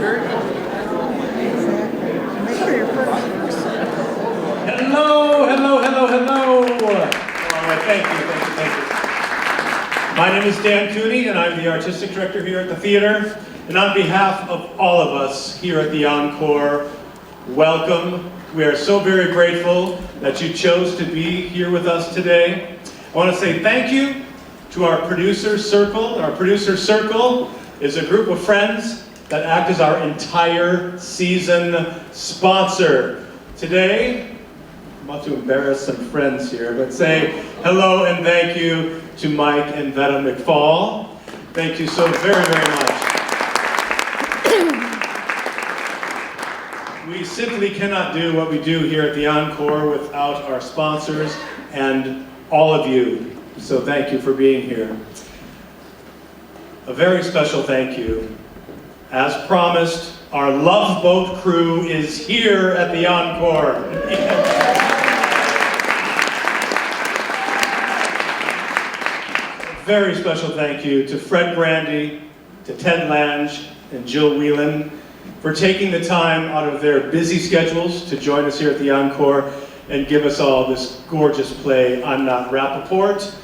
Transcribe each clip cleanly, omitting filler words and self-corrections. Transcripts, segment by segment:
Make sure you're first. Hello. Thank you. My name is Dan Cooney, and I'm the artistic director here at the theater. And on behalf of all of us here at the Encore, welcome. We are so very grateful that you chose to be here with us today. I want to say thank you to our producer circle. Our producer circle is a group of friends that act as our entire season sponsor. Today, I'm about to embarrass some friends here, but say hello and thank you to Mike and Vetta McFall. Thank you so very, very much. We simply cannot do what we do here at the Encore without our sponsors and all of you. So thank you for being here. A very special thank you. As promised, our Love Boat crew is here at the Encore. Very special thank you to Fred Grandy, to Ted Lange, and Jill Whelan for taking the time out of their busy schedules to join us here at the Encore and give us all this gorgeous play, I'm Not Rappaport.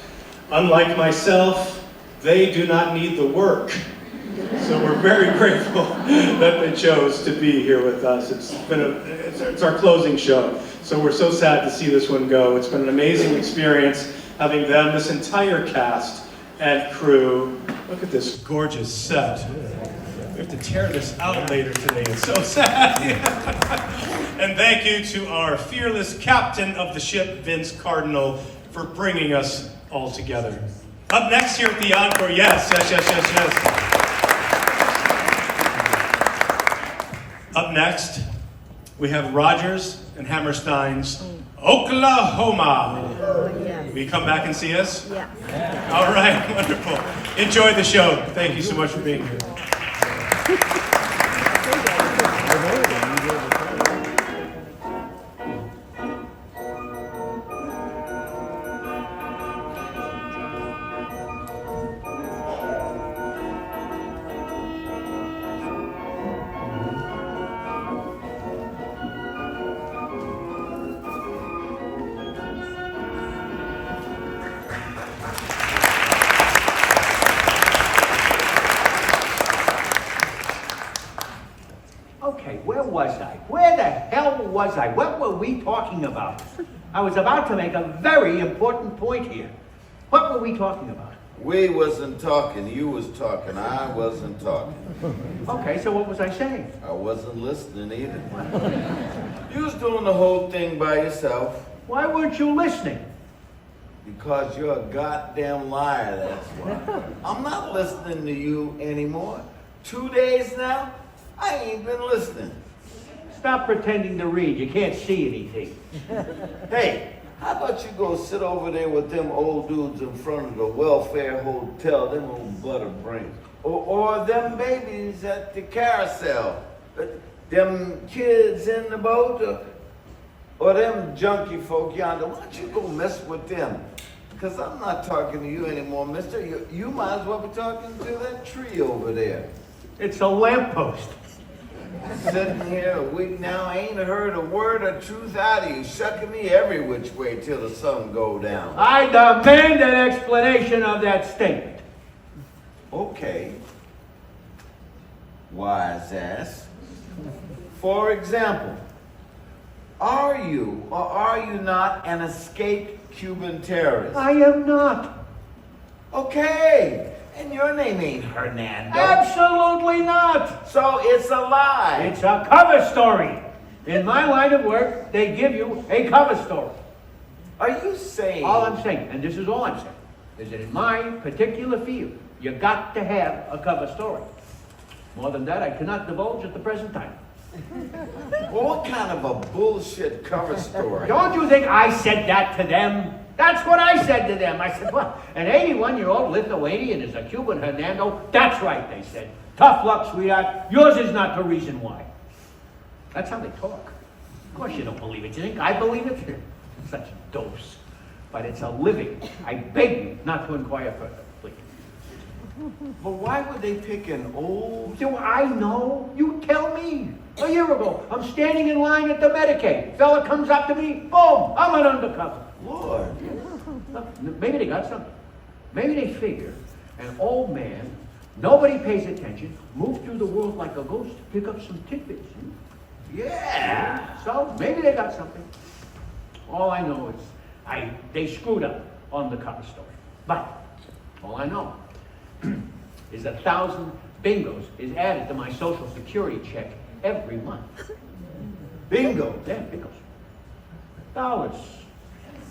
Unlike myself, they do not need the work. So we're very grateful that they chose to be here with us. It's our closing show. So we're so sad to see this one go. It's been an amazing experience having them, this entire cast and crew. Look at this gorgeous set. We have to tear this out later today. It's so sad. And thank you to our fearless captain of the ship, Vince Cardinal, for bringing us all together. Up next here at the Encore, yes. Up next, we have Rogers and Hammerstein's Oklahoma. Will you come back and see us? Yeah. All right, wonderful. Enjoy the show. Thank you so much for being here. What were we talking about? I was about to make a very important point here. What were we talking about? We wasn't talking. You was talking. I wasn't talking. Okay, so what was I saying? I wasn't listening either. You was doing the whole thing by yourself. Why weren't you listening? Because you're a goddamn liar, that's why. I'm not listening to you anymore. 2 days now, I ain't been listening. Stop pretending to read. You can't see anything. Hey, how about you go sit over there with them old dudes in front of the welfare hotel, them old butter brains. Or them babies at the carousel. Them kids in the boat. Or them junkie folk yonder. Why don't you go mess with them? Because I'm not talking to you anymore, mister. You might as well be talking to that tree over there. It's a lamppost. Sitting here a week now, I ain't heard a word of truth out of you, shucking me every which way till the sun go down. I demand an explanation of that statement. Okay. Wise ass. For example, are you or are you not an escaped Cuban terrorist? I am not. Okay. And your name ain't Hernando. Absolutely not. So it's a lie. It's a cover story. In my line of work, they give you a cover story. Are you saying? All I'm saying, and this is all I'm saying, is that in my particular field, you got to have a cover story. More than that, I cannot divulge at the present time. Well, what kind of a bullshit cover story? Don't you think I said that to them? That's what I said to them. I said, what? An 81-year-old Lithuanian is a Cuban Hernando? That's right, they said. Tough luck, sweetheart. Yours is not the reason why. That's how they talk. Of course you don't believe it. You think I believe it? Such dopes. But it's a living. I beg you not to inquire further, please. But why would they pick an old? Do I know? You tell me. A year ago, I'm standing in line at the Medicaid. Fella comes up to me, boom, I'm an undercover. Lord. Look, maybe they got something. Maybe they figure an old man, nobody pays attention, moved through the world like a ghost to pick up some tidbits. Yeah. So maybe they got something. All I know is they screwed up on the cover story. But all I know is 1,000 bingos is added to my Social Security check every month. Bingo. Yeah, bingos. Dollars.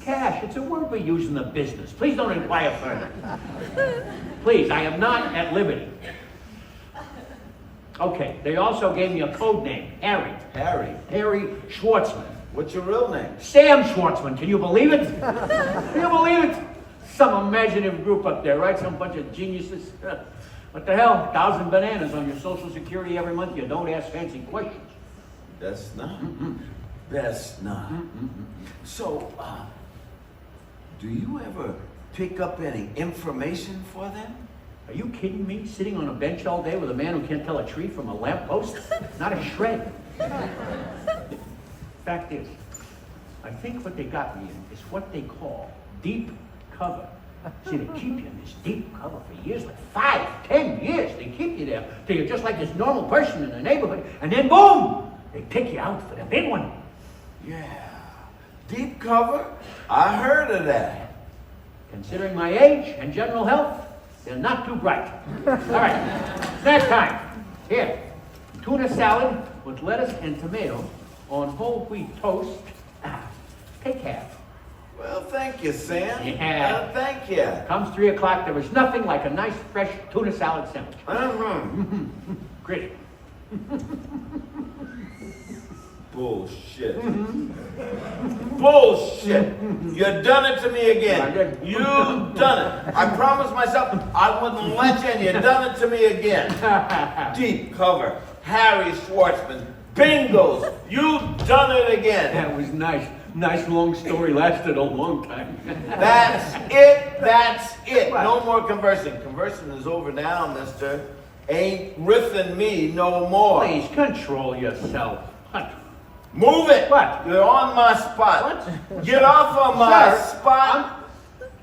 Cash. It's a word we use in the business. Please don't inquire further. Please, I am not at liberty. Okay, they also gave me a code name, Harry. Harry. Harry Schwartzman. What's your real name? Sam Schwartzman, can you believe it? Can you believe it? Some imaginative group up there, right? Some bunch of geniuses. What the hell? 1,000 bananas on your Social Security every month. You don't ask fancy questions. That's not. That's not. So, do you ever pick up any information for them? Are you kidding me? Sitting on a bench all day with a man who can't tell a tree from a lamppost? Not a shred. Fact is, I think what they got me in is what they call deep cover. See, they keep you in this deep cover for years, like 5, 10 years. They keep you there till you're just like this normal person in the neighborhood, and then boom, they pick you out for the big one. Yeah. Deep cover? I heard of that. Considering my age and general health, they're not too bright. All right, snack time. Here, tuna salad with lettuce and tomato on whole wheat toast. Take half. Well, thank you, Sam. Yeah. Thank you. Comes 3 o'clock, there is nothing like a nice fresh tuna salad sandwich. Gritty. Bullshit. Bullshit. You done it to me I again. did. You done it. I promised myself I wouldn't let you, and you done it to me again. Deep cover. Harry Schwartzman. Bingos. You done it again. That was nice. Nice long story, lasted a long time. That's it. That's it. What? No more conversing. Conversing is over now, mister. Ain't riffing me no more. Please, control yourself. What? Move it. What? You're on my spot. What? Get off of my Sir, spot.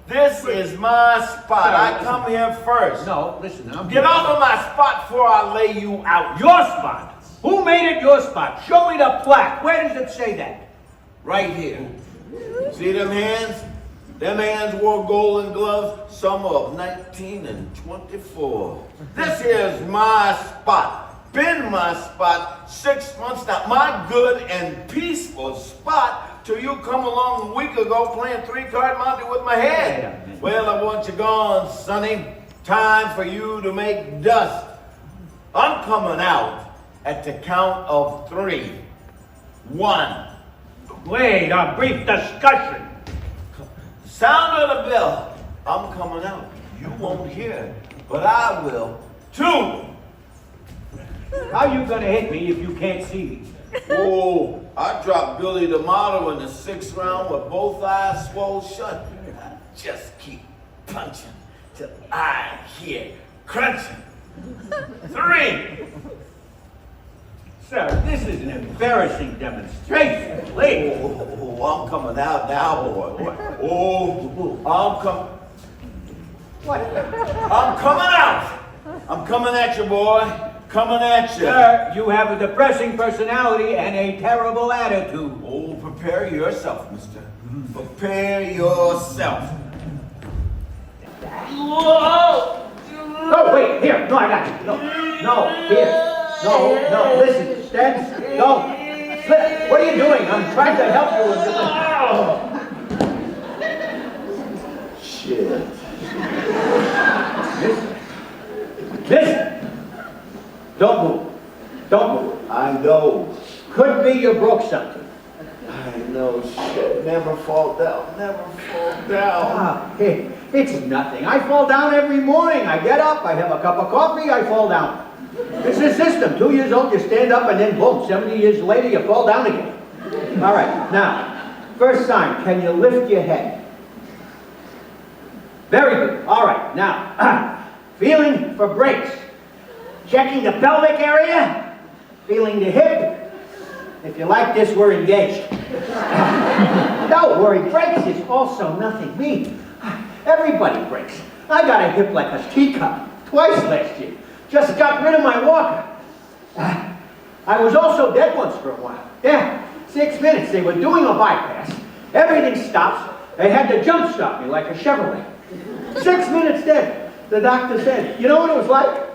This is my spot. Sir, I come here first. No, listen, Get off of my spot before I lay you out. Your spot? Who made it your spot? Show me the plaque. Where does it say that? Right here. See them hands? Them hands wore golden gloves summer of 1924. This here's my spot. Been my spot 6 months now. My good and peaceful spot till you come along a week ago playing 3-card Monte with my head. Well, I want you gone, Sonny. Time for you to make dust. I'm coming out at the count of 3. 1. Wait, a brief discussion. Sound of the bell. I'm coming out. You won't hear, but I will. 2. How you gonna hit me if you can't see me? Oh, I dropped Billy the Model in the 6th round with both eyes swole shut. I just keep punching till I hear crunching. 3. Sir, this is an embarrassing demonstration. Please. Oh, I'm coming out now, boy. Oh, I'm coming. What? I'm coming out. I'm coming at you, boy. Coming at you. Sir, you have a depressing personality and a terrible attitude. Oh, prepare yourself, mister. Prepare yourself. Whoa! No, wait, here. No, I got you. No, here. No, listen. Stand. No. Slip. What are you doing? I'm trying to help you with this. Shit. Listen. Don't move. I know. Could be you broke something. I know. Shit. Never fall down. Never fall down. It's nothing. I fall down every morning. I get up, I have a cup of coffee, I fall down. It's a system. 2 years old, you stand up, and then boom, 70 years later, you fall down again. All right, now, first sign, can you lift your head? Very good. All right, now, feeling for brakes, checking the pelvic area, feeling the hip. If you like this, we're engaged. Don't worry, brakes is also nothing. Me, everybody breaks. I got a hip like a teacup twice last year. Just got rid of my walker. I was also dead once for a while. Yeah, 6 minutes. They were doing a bypass. Everything stops. They had to jump stop me like a Chevrolet. 6 minutes dead. The doctor said, you know what it was like?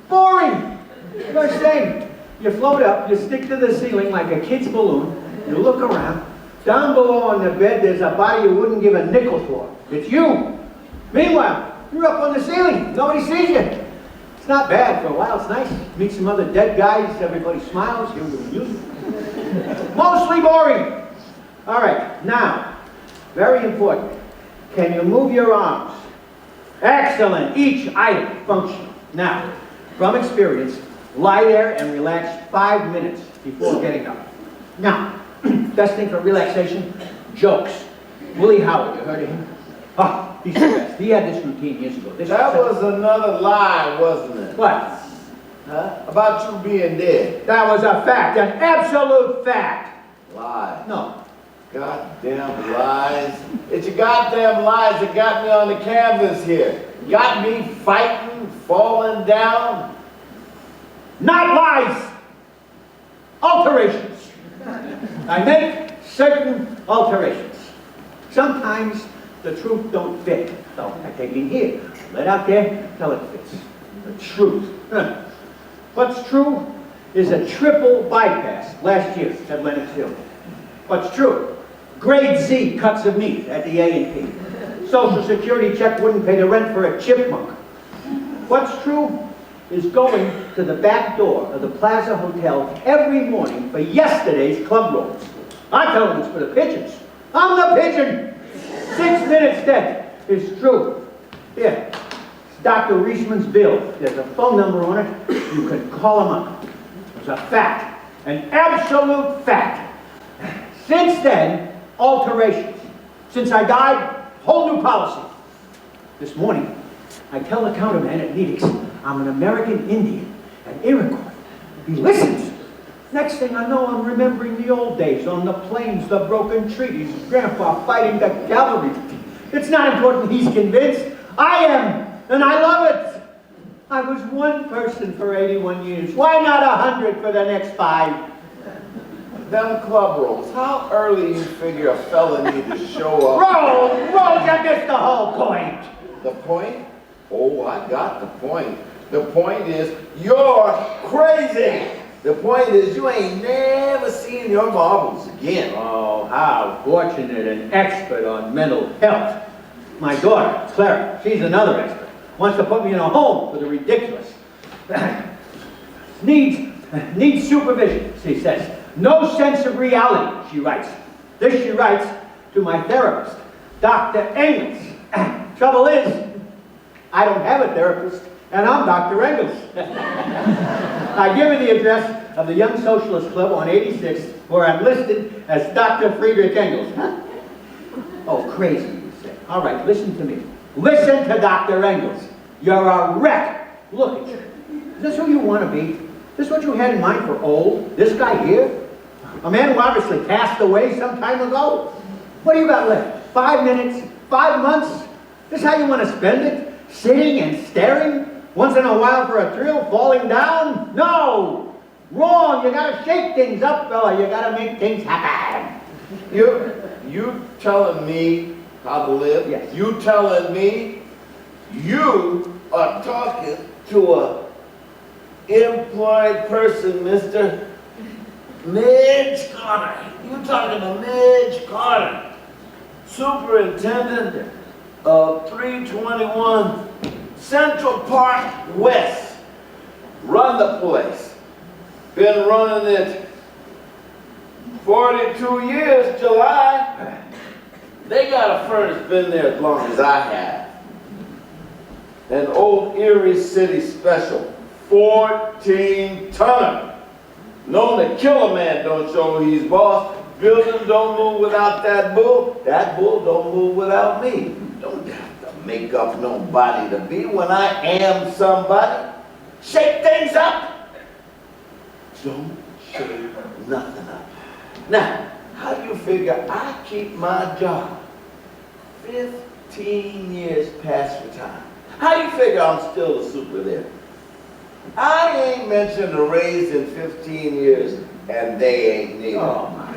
Boring. First thing, you float up, you stick to the ceiling like a kid's balloon, you look around. Down below on the bed, there's a body you wouldn't give a nickel for. It's you. Meanwhile, you're up on the ceiling. Nobody sees you. It's not bad for a while. It's nice. Meet some other dead guys. Everybody smiles. Hear the music. Mostly boring. All right. Now, very important. Can you move your arms? Excellent. Each item functional. Now, from experience, lie there and relax 5 minutes before getting up. Now, best thing for relaxation, jokes. Willie Howard, you heard of him? Oh, he's the best. He had this routine years ago. That was another lie, wasn't it? What? Huh? About you being dead. That was a fact, an absolute fact. Lies. No. Goddamn lies. It's your goddamn lies that got me on the canvas here. Got me fighting, falling down. Not lies. Alterations. I make certain alterations. Sometimes the truth don't fit. So I take it in here, let out there, till it fits. The truth. What's true is a triple bypass last year at Lenox Hill. What's true? Grade Z cuts of meat at the A&P. Social Security check wouldn't pay the rent for a chipmunk. What's true is going to the back door of the Plaza Hotel every morning for yesterday's club rolls. I tell them it's for the pigeons. I'm the pigeon. 6 minutes dead is true. Here, it's Dr. Reisman's bill. There's a phone number on it. You can call him up. It's a fact, an absolute fact. Since then, alterations. Since I died, whole new policy. This morning, I tell the counterman at meetings, I'm an American Indian, an Iroquois. He listens. Next thing I know, I'm remembering the old days on the plains, the broken treaties, Grandpa fighting the cavalry. It's not important he's convinced. I am, and I love it. I was one person for 81 years. Why not 100 for the next 5? Them club rolls, how early you figure a fella need to show up? Roll, you missed the whole point. The point? Oh, I got the point. The point is, you're crazy. The point is, you ain't never seen your marbles again. Oh, how fortunate, an expert on mental health. My daughter, Clara, she's another expert. Wants to put me in a home for the ridiculous. Needs supervision, she says. No sense of reality, she writes. This she writes to my therapist, Dr. Engels. Trouble is, I don't have a therapist, and I'm Dr. Engels. I give her the address of the Young Socialist Club on 86th, where I'm listed as Dr. Friedrich Engels. Huh? Oh, crazy, you say. All right, listen to me. Listen to Dr. Engels. You're a wreck. Look at you. Is this who you want to be? Is this what you had in mind for old? This guy here? A man who obviously passed away some time ago? What do you got left? 5 minutes? 5 months? This how you want to spend it? Sitting and staring? Once in a while for a thrill? Falling down? No! Wrong! You gotta shake things up, fella. You gotta make things happen. You telling me how to live? Yes. You telling me you are talking to a employed person, Mr. Midge Carter. You talking to Midge Carter, superintendent of 321 Central Park West. Run the place. Been running it 42 years, July. They got a furnace, been there as long as I have. An old Erie City special, 14-tonner. Known to kill a man, don't show he's boss. Buildings don't move without that bull. That bull don't move without me. Don't have to make up nobody to be when I am somebody. Shake things up. Don't shake nothing up. Now, how do you figure I keep my job 15 years past retirement? How do you figure I'm still a super there? I ain't mentioned a raise in 15 years, and they ain't neither. Oh, my.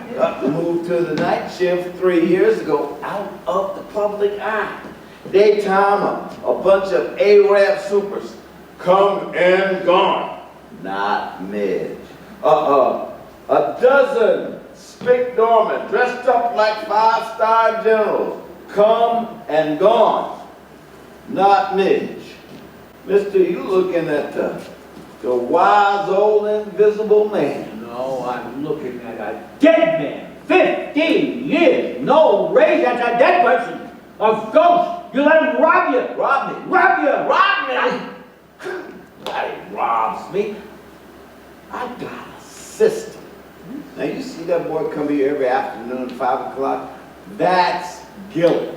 Moved to the night shift 3 years ago, out of the public eye. Daytime, a bunch of Arab supers, come and gone. Not Midge. A dozen spick dormant, dressed up like 5-star generals, come and gone. Not Midge. Mister, you looking at the wise old invisible man. No, I'm looking at a dead man. 15 years, no raise. That's a dead person. A ghost. You let him rob you. Rob me. Rob you. Rob me. Nobody robs me. I got a system. Now you see that boy come here every afternoon at 5 o'clock? That's Gilley.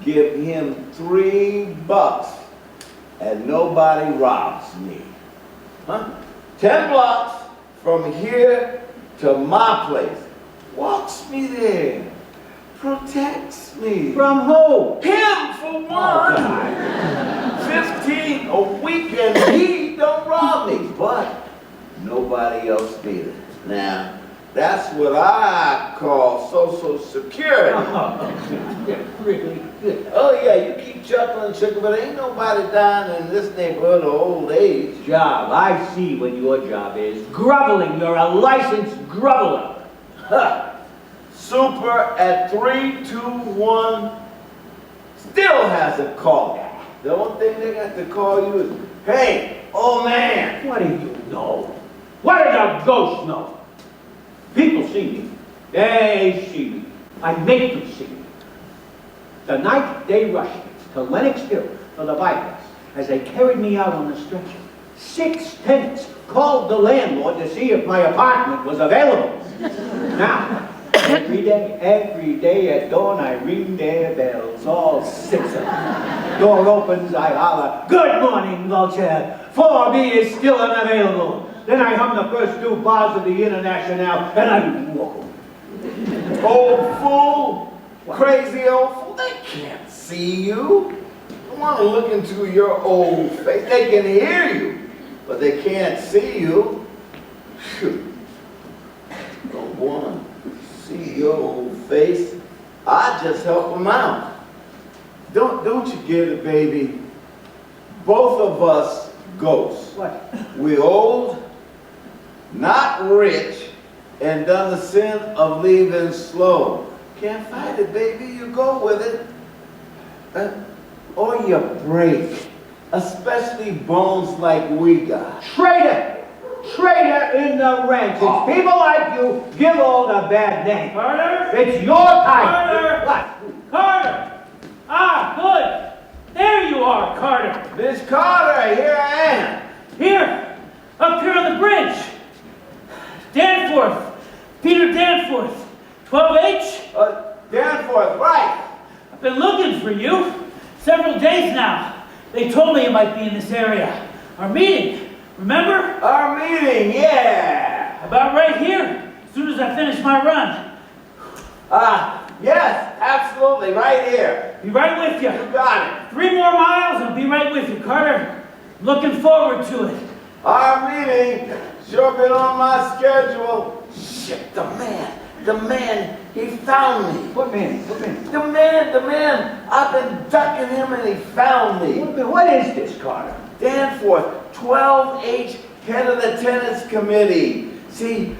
Give him $3 and nobody robs me. Huh? 10 blocks from here to my place. Walks me there. Protects me. From who? Him for one. Oh, 15 a week and he don't rob me. But nobody else neither. Now, that's what I call Social Security. Really good. Oh yeah, you keep chuckling, sugar, but ain't nobody dying in this neighborhood of old age. Job. I see what your job is. Groveling. You're a licensed groveler. Huh. Super at 321 still hasn't called. The only thing they got to call you is, hey, old man. What do you know? What does a ghost know? People see me. They see me. I make them see me. The night they rushed me to Lenox Hill for the bypass, as they carried me out on the stretcher, 6 tenants called the landlord to see if my apartment was available. Now, every day at dawn I ring their bells, all 6 of them. Door opens, I holler, "Good morning, Vulture. 4B is still unavailable." Then I hum the first 2 bars of the International, and I walk away. Old fool, crazy old fool, they can't see you. I want to look into your old face. They can hear you, but they can't see you. Shoot. Don't want to see your old face. I just help them out. Don't you get it, baby? Both of us ghosts. What? We old, not rich, and done the sin of leaving slow. Can't fight it, baby. You go with it. Or you break. Especially bones like we got. Traitor! Traitor in the ranks. It's people like you give all the bad name. Carter? It's your type. Carter! What? Carter! Ah, good. There you are, Carter. Miss Carter, here I am. Here, up here on the bridge. Danforth. Peter Danforth. 12H. Danforth, right. I've been looking for you several days now. They told me you might be in this area. Our meeting, remember? Our meeting, yeah. About right here, as soon as I finish my run. Yes, absolutely, right here. Be right with you. You got it. 3 more miles and I'll be right with you, Carter. Looking forward to it. Our meeting, sure been on my schedule. Shit, the man, he found me. What man? What man? The man, I've been ducking him and he found me. What is this, Carter? Danforth, 12H, head of the tenants committee. See,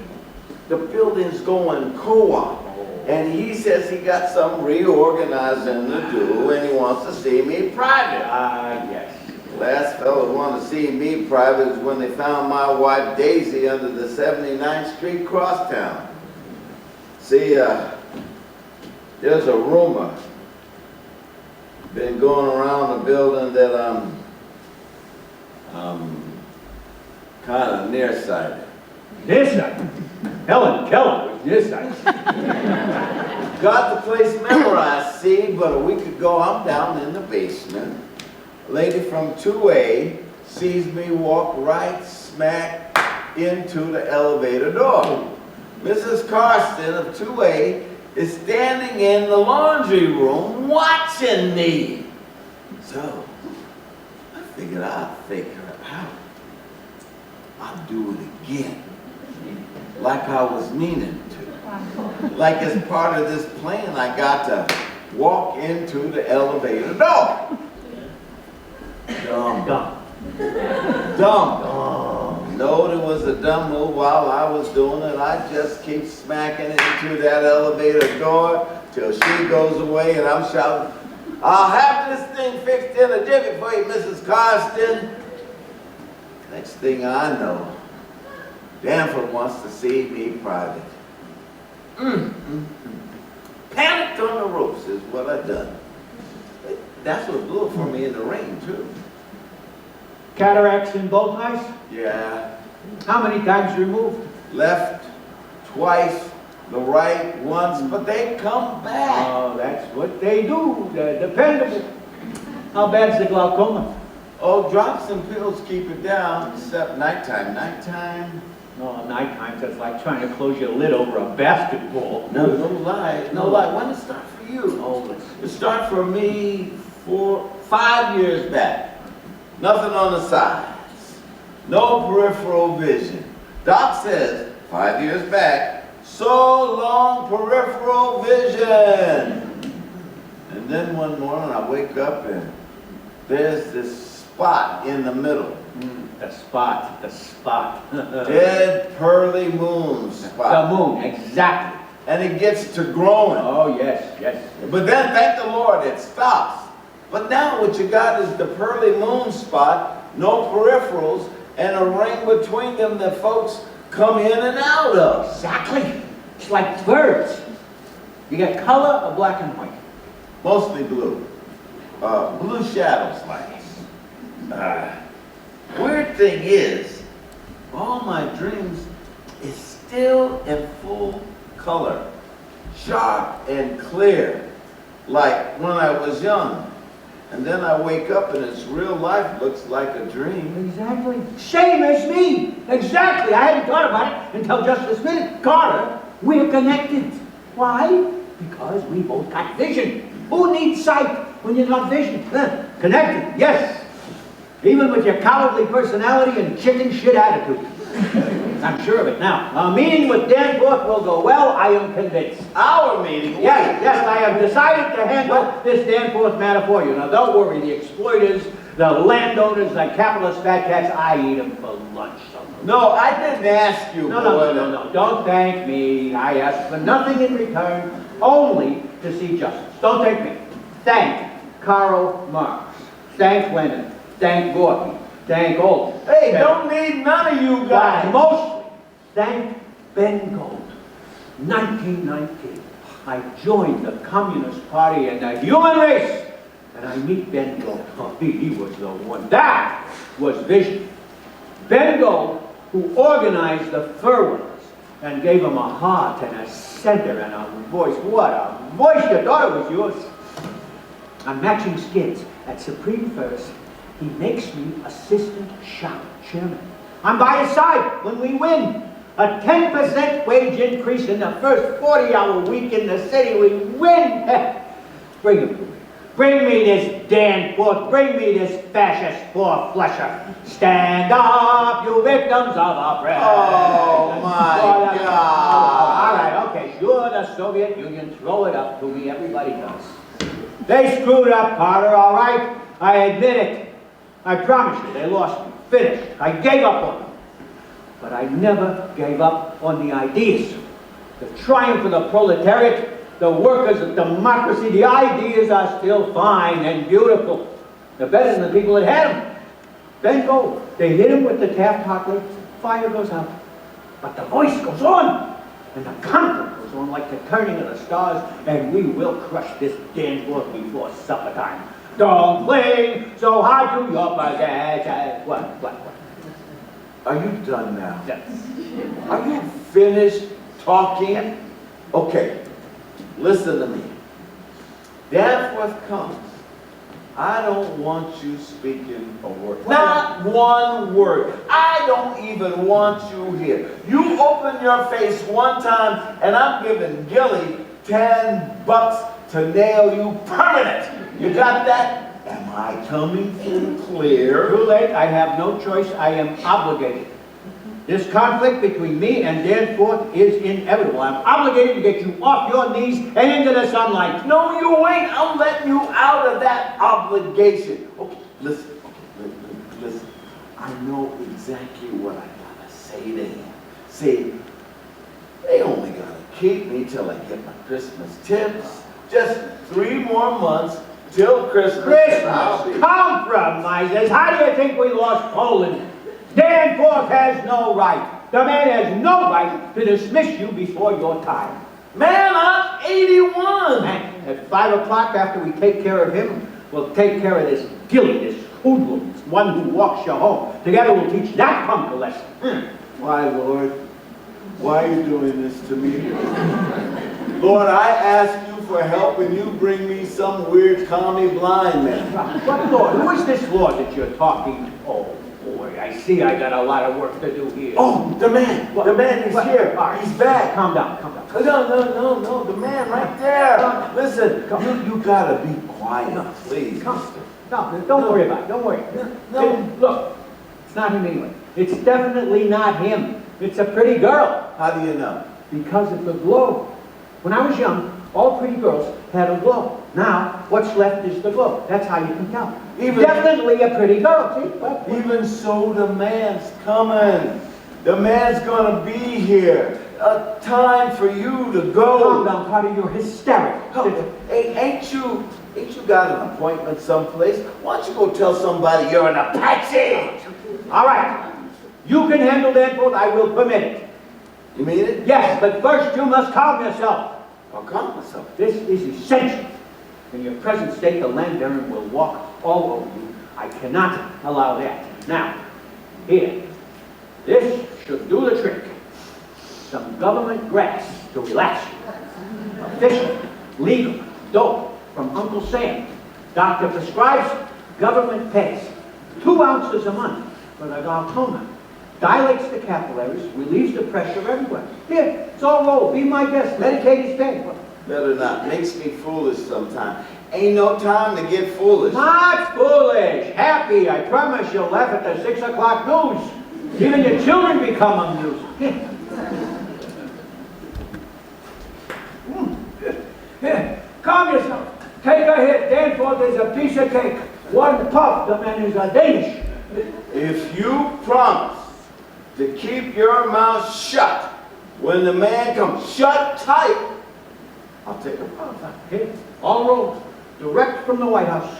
the building's going co-op. And he says he got some reorganizing to do and he wants to see me private. Yes. Last fellow wanted to see me private was when they found my wife Daisy under the 79th Street crosstown. See, there's a rumor been going around the building that I'm kind of nearsighted. Nearsighted? Helen Keller was nearsighted. Got the place memorized, see, but a week ago I'm down in the basement. A lady from 2A sees me walk right smack into the elevator door. Mrs. Carston of 2A is standing in the laundry room watching me. So, I figured I'd fake her out. I'll do it again, like I was meaning to. Like as part of this plan, I got to walk into the elevator door. Dumb. No, it was a dumb move while I was doing it. I just keep smacking into that elevator door till she goes away and I'm shouting, I'll have this thing fixed in a jiffy for you, Mrs. Carston. Next thing I know, Danforth wants to see me private. Panicked on the ropes is what I done. That's what blew it for me in the rain, too. Cataracts in both eyes? Yeah. How many times removed? Left twice, the right once, but they come back. Oh, that's what they do. They're dependable. How bad's the glaucoma? Oh, drops and pills keep it down, except nighttime. Nighttime? No, nighttime, that's like trying to close your lid over a basketball. No lie. When did it start for you? Oh, It started for me 5 years back. Nothing on the sides. No peripheral vision. Doc says, 5 years back, so long peripheral vision. And then one morning I wake up and there's this spot in the middle. The spot. Dead pearly moon spot. The moon, exactly. And it gets to growing. Oh, yes. But then, thank the Lord, it stops. But now what you got is the pearly moon spot, no peripherals, and a ring between them that folks come in and out of. Exactly. It's like birds. You get color or black and white? Mostly blue. Blue shadows like. Weird thing is, all my dreams is still in full color. Sharp and clear. Like when I was young. And then I wake up and it's real life looks like a dream. Exactly. Same as me. Exactly. I hadn't thought about it until just this minute. Carter, we're connected. Why? Because we both got vision. Who needs sight when you're not vision? Connected, yes. Even with your cowardly personality and chicken shit attitude. I'm sure of it now. Our meeting with Danforth will go well, I am convinced. Our meeting? Yes, I have decided to handle this Danforth matter for you. Now don't worry, the exploiters, the landowners, the capitalist fat cats, I eat them for lunch. No, I didn't ask you. No. Don't thank me. I ask for nothing in return, only to see justice. Don't thank me. Thank Karl Marx. Thank Lenin. Thank Gorky. Thank Olson. Hey, don't need none of you guys. Mostly, thank Ben Gold. 1919, I joined the Communist Party and the human race. And I meet Ben Gold. Oh, he was the one. That was vision. Ben Gold, who organized the Furwinds and gave them a heart and a center and a voice. What a voice! You thought it was yours. I'm matching skids at Supreme First. He makes me assistant shop chairman. I'm by his side when we win. A 10% wage increase in the first 40-hour week in the city. We win. Bring him to me. Bring me this Danforth. Bring me this fascist four-flesher. Stand up, you victims of oppression. Oh, my God. All right, okay. Sure, the Soviet Union. Throw it up to me. Everybody does. They screwed up, Carter, all right? I admit it. I promise you, they lost me. Finished. I gave up on them. But I never gave up on the ideas. The triumph of the proletariat, the workers of democracy, the ideas are still fine and beautiful. They're better than the people that had them. Ben Gold, they hit him with the Taft-Hartley, fire goes out. But the voice goes on, and the conflict goes on like the turning of the stars, and we will crush this Danforth before supper time. Don't cling so hard to your possession. What? Are you done now? Yes. Are you finished talking? Okay. listen to me. Danforth comes. I don't want you speaking a word. Not one word. I don't even want you here. You open your face one time and I'm giving Gilley $10 to nail you permanent. You got that? Am I coming through clear? Too late. I have no choice. I am obligated. This conflict between me and Danforth is inevitable. I'm obligated to get you off your knees and into the sunlight. No, you ain't. I'm letting you out of that obligation. Okay, listen. Listen. I know exactly what I gotta say to him. See, they only gotta keep me till I get my Christmas tips. Just 3 more months till Christmas. Christmas compromises. How do you think we lost Poland? Danforth has no right. The man has no right to dismiss you before your time. Man, I'm 81. And at 5 o'clock, after we take care of him, we'll take care of this Gilley, this hoodlum, this one who walks you home. Together we'll teach that punk a lesson. Why, Lord? Why are you doing this to me? Lord, I ask you for help and you bring me some weird commie blind man. What Lord? Who is this Lord that you're talking to? Oh, boy, I see I got a lot of work to do here. Oh, the man. What? The man is What? here. All right. He's back. Calm down, calm down. No. The man right there. Listen, you gotta be quiet, please. No, don't worry about it. Don't worry. No. Look, it's not him anyway. It's definitely not him. It's a pretty girl. How do you know? Because of the glow. When I was young, all pretty girls had a glow. Now, what's left is the glow. That's how you can tell. Definitely a pretty girl. See? Even so, the man's coming. The man's gonna be here. Time for you to go. Calm down, Carter. You're hysterical. Hey, ain't you got an appointment someplace? Why don't you go tell somebody you're an Apache? All right. You can handle Danforth. I will permit it. You mean it? Yes, but first you must calm yourself. I'll calm myself. This is essential. In your present state, the land baron will walk all over you. I cannot allow that. Now, here. This should do the trick. Some government grass to relax you. Official, legal, dope from Uncle Sam. Doctor prescribes, government pays. 2 ounces a month for the glaucoma. Dilates the capillaries, relieves the pressure everywhere. Here, it's all rolled. Be my guest. Medicaid is paid. Better not. Makes me foolish sometimes. Ain't no time to get foolish. Not foolish. Happy. I promise you'll laugh at the 6 o'clock news. Even your children become amused. Here, calm yourself. Take a hit. Danforth is a piece of cake. 1 puff. The man is a Danish. If you promise to keep your mouth shut when the man comes, shut tight, I'll take a puff. Here, all rolled. Direct from the White House.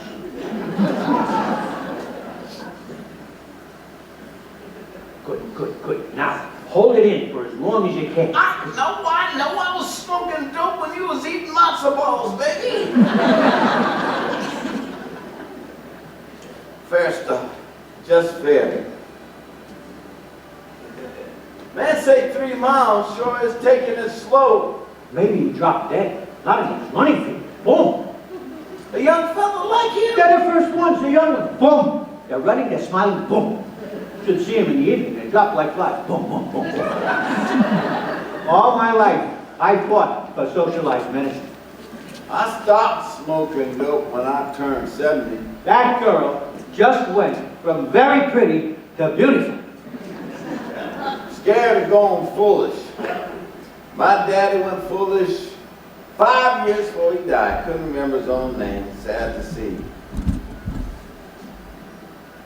Good. Now, hold it in for as long as you can. I know I was smoking dope when you was eating matzo balls, baby. Fair stuff. Just fair. Man say 3 miles, sure is taking it slow. Maybe you dropped dead. Not enough money for you. Boom. A young fella like him. They're the first ones, the young ones. Boom. They're running, they're smiling. Boom. Should see them in the evening. They drop like flies. Boom. All my life, I fought for socialized medicine. I stopped smoking dope when I turned 70. That girl just went from very pretty to beautiful. Scared of going foolish. My daddy went foolish 5 years before he died. Couldn't remember his own name. Sad to see.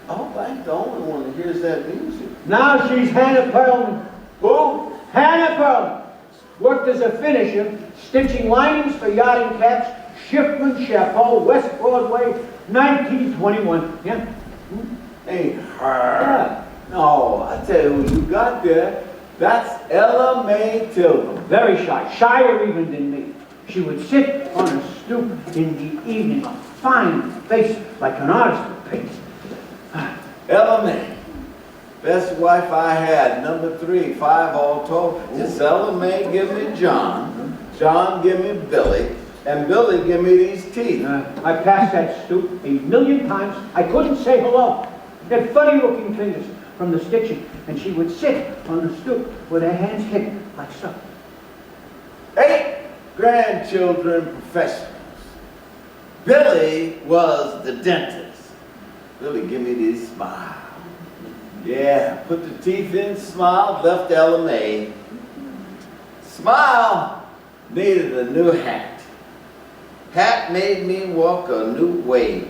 Oh, I ain't the only one that hears that music. Now she's Hannah Pearlman. Who? Hannah Pearlman. Worked as a finisher, stitching linings for yachting caps, Schiffman Chapeau, West Broadway, 1921. Yeah? Ain't her. No, I tell you who you got there. That's Ella Mae Tilghman. Very shy, shyer even than me. She would sit on a stoop in the evening, a fine face like an artist would paint. Ella Mae. Best wife I had, number 3, 5 all told. Just Ella Mae give me John. John give me Billy, and Billy give me these teeth. I passed that stoop 1,000,000 times. I couldn't say hello. She had funny-looking fingers from the stitching, and she would sit on the stoop with her hands hidden like so. 8 grandchildren professionals. Billy was the dentist. Billy give me this smile. Yeah, put the teeth in, smile, left LMA. Smile needed a new hat. Hat made me walk a new way,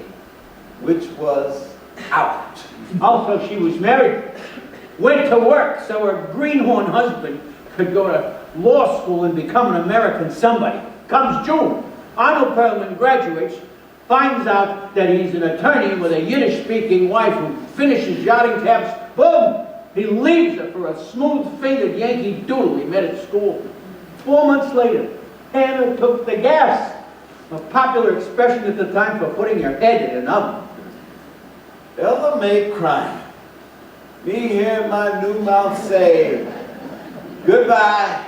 which was out. Also, she was married, went to work so her greenhorn husband could go to law school and become an American somebody. Comes June, Arnold Perlman graduates, finds out that he's an attorney with a Yiddish-speaking wife who finishes yachting tabs. Boom! He leaves her for a smooth-fingered Yankee Doodle he met at school. 4 months later, Hannah took the gas. A popular expression at the time for putting your head in an oven. Ella May crying. Me hear my new mouth say, goodbye.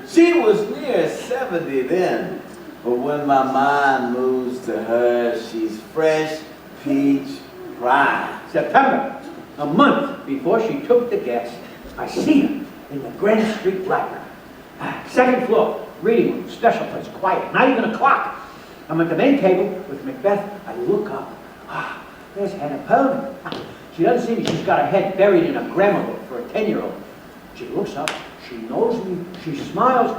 She was near 70 then, but when my mind moves to her, she's fresh, peach, prime. September, a month before she took the gas, I see her in the Grand Street Library. Second floor, reading room, special place, quiet, not even a clock. I'm at the main table with Macbeth. I look up. There's Hannah Perlman. She doesn't see me. She's got her head buried in a grammar book for a 10-year-old. She looks up. She knows me. She smiles.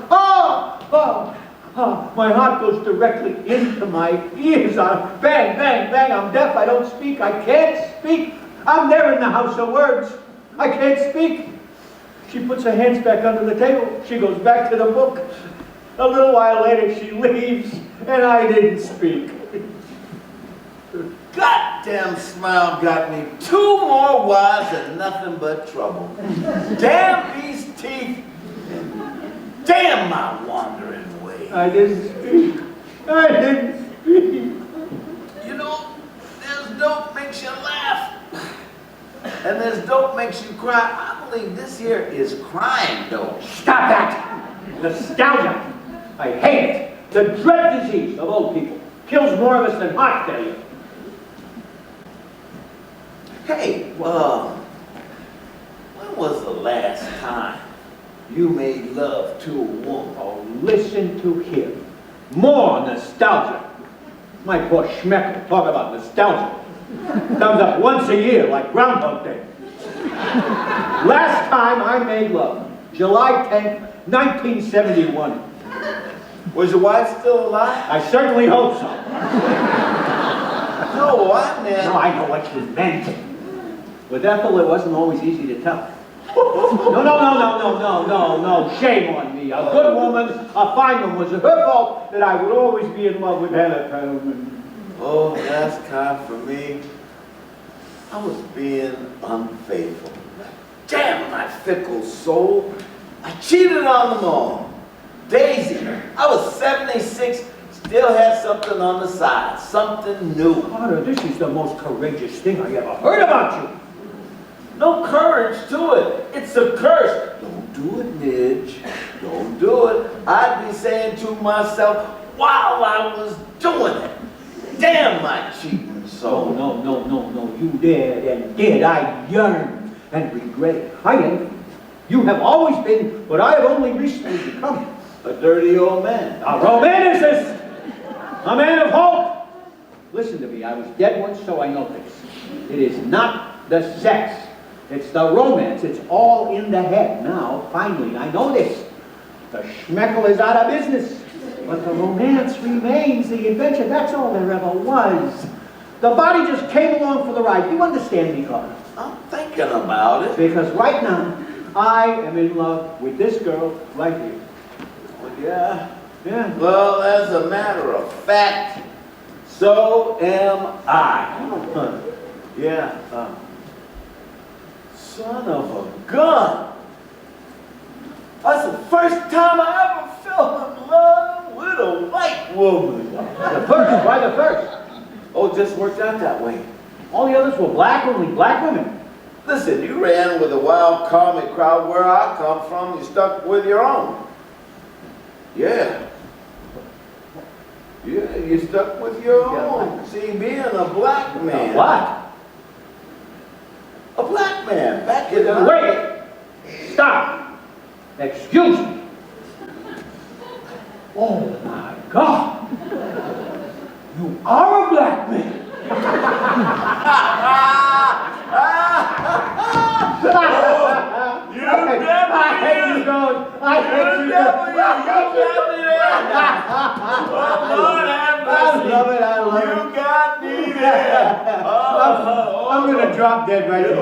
My heart goes directly into my ears. Bang, bang, bang. I'm deaf. I don't speak. I can't speak. I'm there in the house of words. I can't speak. She puts her hands back under the table. She goes back to the book. A little while later, she leaves, and I didn't speak. Goddamn smile got me 2 more wives and nothing but trouble. Damn these teeth. Damn my wandering way. I didn't speak. I didn't speak. You know, there's dope makes you laugh. And there's dope makes you cry. I believe this here is crying dope. Stop that! Nostalgia. I hate it. The dread disease of old people. Kills more of us than heart failure. Hey, when was the last time you made love to a woman? Oh, listen to him. More nostalgia. My poor schmeckle, talk about nostalgia. Comes up once a year like Groundhog Day. Last time I made love, July 10th, 1971. Was your wife still alive? I certainly hope so. No, I meant... No, I know what you meant. With Ethel, it wasn't always easy to tell. No. Shame on me. A good woman, a fine woman. Was it her fault that I would always be in love with Hannah Perlman? Oh, that's kind for me. I was being unfaithful. Damn my fickle soul. I cheated on them all. Daisy, I was 76, still had something on the side, something new. Carter, this is the most courageous thing I ever heard about you. No courage to it. It's a curse. Don't do it, Midge. Don't do it. I'd be saying to myself while I was doing it. Damn my cheating soul. No. You did. I yearn and regret it. I ain't. You have always been what I have only recently become. A dirty old man. A romanticist. A man of hope. Listen to me. I was dead once, so I know this. It is not the sex. It's the romance. It's all in the head. Now, finally, I know this. The schmeckle is out of business. But the romance remains, the adventure. That's all there ever was. The body just came along for the ride. You understand me, Gardner? I'm thinking about it. Because right now, I am in love with this girl right here. Well, yeah. Yeah. Well, as a matter of fact, so am I. Yeah. Son of a gun. That's the first time I ever fell in love with a white woman. The first. Why the first? Oh, it just worked out that way. All the others were black, only black women. Listen, you ran with a wild comic crowd where I come from. You stuck with your own. Yeah. Yeah, you stuck with your own. See, being a black man. What? A black man, back in the Wait! Stop! Excuse me. Oh my God! You are a black man! You never I hate you, Ghost. I hate you. You got me there. Oh, Lord have mercy. I love it, I love it. You got me there. I'm gonna drop dead right here.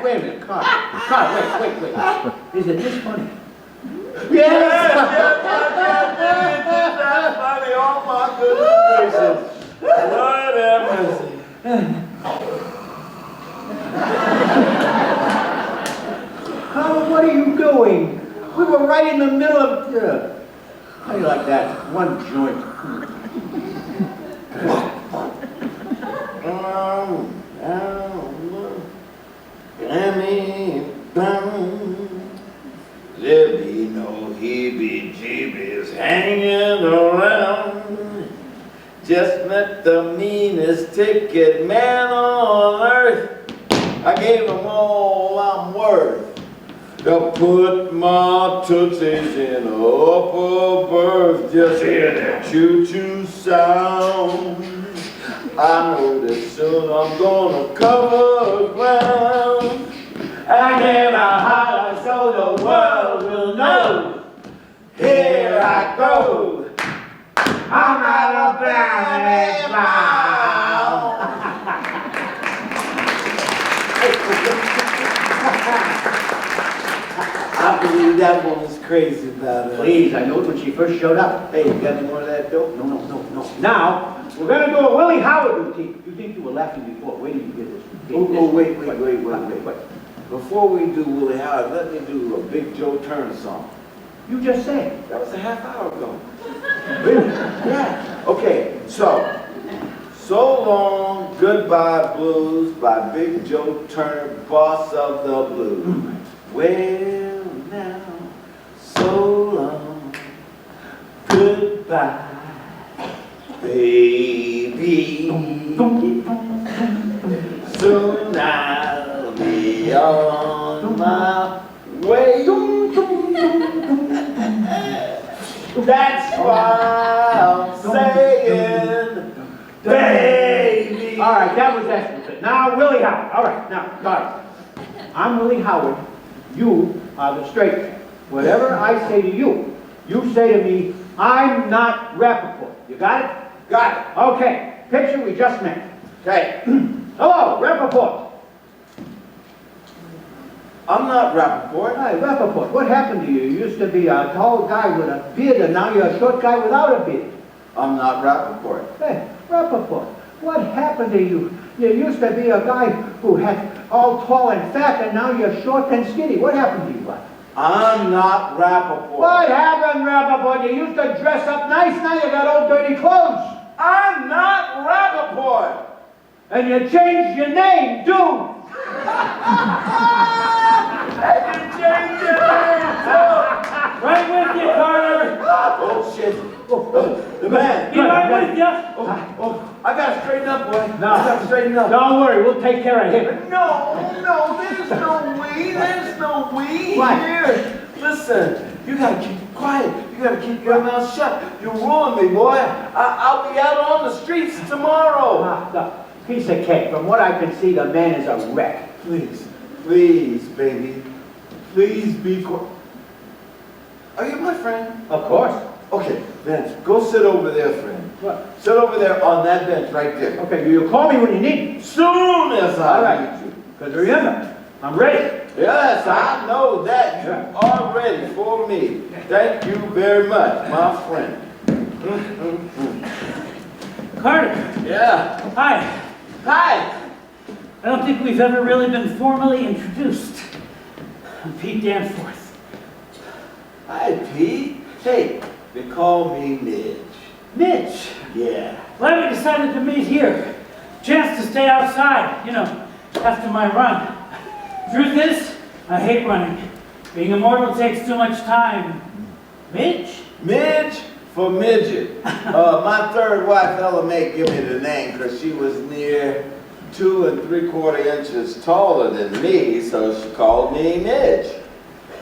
Wait a minute, Carl, wait. Isn't this funny? Yes, that's funny. Oh, my goodness gracious. Lord have mercy. Carl, what are you doing? We were right in the middle of... how do you like that? One joint. There be no heebie-jeebies hanging around. Just met the meanest ticket man on earth. I gave him all I'm worth. To put my tootsies in a upper berth. Just hear that choo-choo sound. I know that soon I'm gonna cover ground. I never holler so the world will know. Here I go. I'm not a black I believe that woman's crazy about it. Please, I know it when she first showed up. Hey, you got any more of that dope? No. Now, we're gonna do a Willie Howard routine. You think you were laughing before. Wait till you get this. Wait. Before we do Willie Howard, let me do a Big Joe Turner song. You just said. That was a half hour ago. Really? Yeah. Okay, so Long, Goodbye Blues by Big Joe Turner, boss of the blues. Well now, so long, goodbye, baby. Soon I'll be on my way. That's why I'm saying, baby. All right, that was excellent. Now, Willie Howard. All right, now, got it. I'm Willie Howard. You are the straight man. Whatever I say to you, you say to me, I'm not Rappaport. You got it? Got it. Okay, picture we just met. Okay. Hello, Rappaport. I'm not Rappaport. Hi, Rappaport, what happened to you? You used to be a tall guy with a beard, and now you're a short guy without a beard. I'm not Rappaport. Hey, Rappaport, what happened to you? You used to be a guy who had all tall and fat, and now you're short and skinny. What happened to you, what? I'm not Rappaport. What happened, Rappaport? You used to dress up nice, now you got old dirty clothes. I'm not Rappaport. And you changed your name, too. Right with you, Gardner. Oh, shit. The man. He right with you? I gotta straighten up, boy. No. I gotta straighten up. Don't worry, we'll take care of him. No, there's no we What? here. Listen, you gotta keep quiet. You gotta keep your mouth shut. You ruined me, boy. I'll be out on the streets tomorrow. The piece of cake. From what I can see, the man is a wreck. Please, baby. Please be quiet. Are you my friend? Of course. Okay, then go sit over there, friend. What? Sit over there on that bench right there. Okay, you'll call me when you need me. Soon as All I right. need you. Because remember, I'm ready. Yes, I know that. You Yeah. are ready for me. Thank you very much, my friend. Carter. Yeah. Hi. Hi. I don't think we've ever really been formally introduced. I'm Pete Danforth. Hi, Pete. Hey, they call me Midge. Midge. Yeah. Glad we decided to meet here. Chance to stay outside, after my run. Truth is, I hate running. Being immortal takes too much time. Midge? Midge for midget. My third wife, Ella May, give me the name because she was near 2 3/4 inches taller than me, so she called me Midge.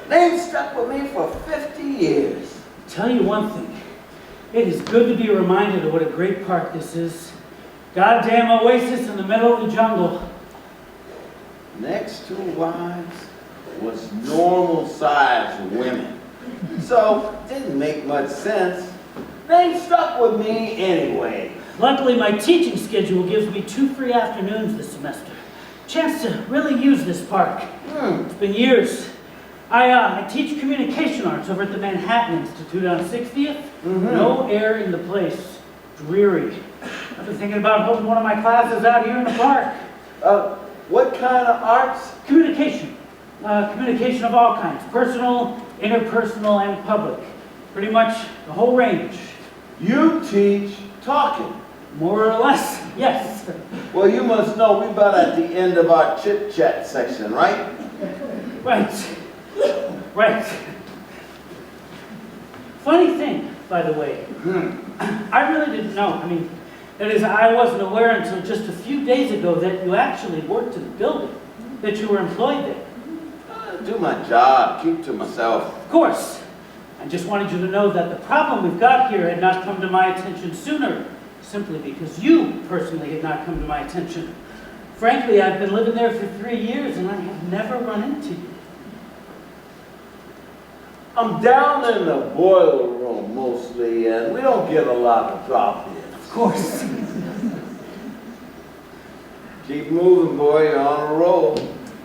Name stuck with me for 50 years. Tell you one thing. It is good to be reminded of what a great park this is. Goddamn oasis in the middle of the jungle. Next 2 wives was normal-sized women, so didn't make much sense. They stuck with me anyway. Luckily, my teaching schedule gives me 2 free afternoons this semester. Chance to really use this park. It's been years. I teach communication arts over at the Manhattan Institute on 60th. No air in the place. Dreary. I've been thinking about holding one of my classes out here in the park. What kind of arts? Communication. Communication of all kinds. Personal, interpersonal, and public. Pretty much the whole range. You teach talking. More or less, yes. Well, you must know we're about at the end of our chit-chat section, right? Right. Right. Funny thing, by the way. I really didn't know. I mean, that is, I wasn't aware until just a few days ago that you actually worked in the building, that you were employed there. Do my job, keep to myself. Of course. I just wanted you to know that the problem we've got here had not come to my attention sooner, simply because you personally had not come to my attention. Frankly, I've been living there for 3 years and I have never run into you. I'm down in the boiler room mostly, and we don't get a lot of drop-ins. Of course. Keep moving, boy, you're on a roll.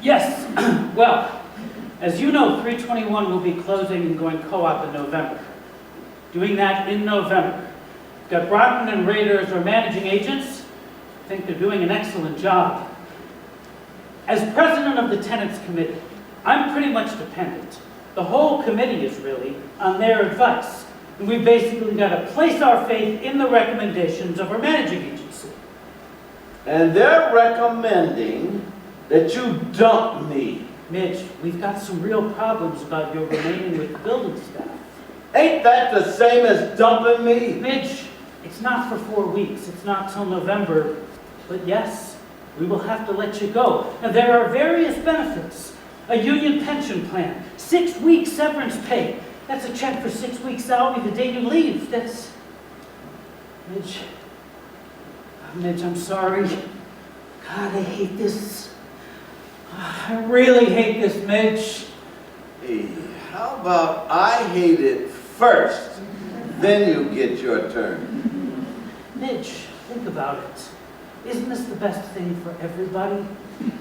Yes. Well, as you know, 321 will be closing and going co-op in November. Doing that in November. We've got Brockman and Rader as our managing agents. I think they're doing an excellent job. As president of the tenants committee, I'm pretty much dependent. The whole committee is really on their advice. And we basically got to place our faith in the recommendations of our managing agency. And they're recommending that you dump me. Midge, we've got some real problems about your remaining with the building staff. Ain't that the same as dumping me? Midge, it's not for 4 weeks. It's not till November. But yes, we will have to let you go. And there are various benefits. A union pension plan, 6 weeks severance pay. That's a check for 6 weeks salary the day you leave. That's... Midge, I'm sorry. God, I hate this. I really hate this, Midge. Hey, how about I hate it first, then you get your turn. Midge, think about it. Isn't this the best thing for everybody?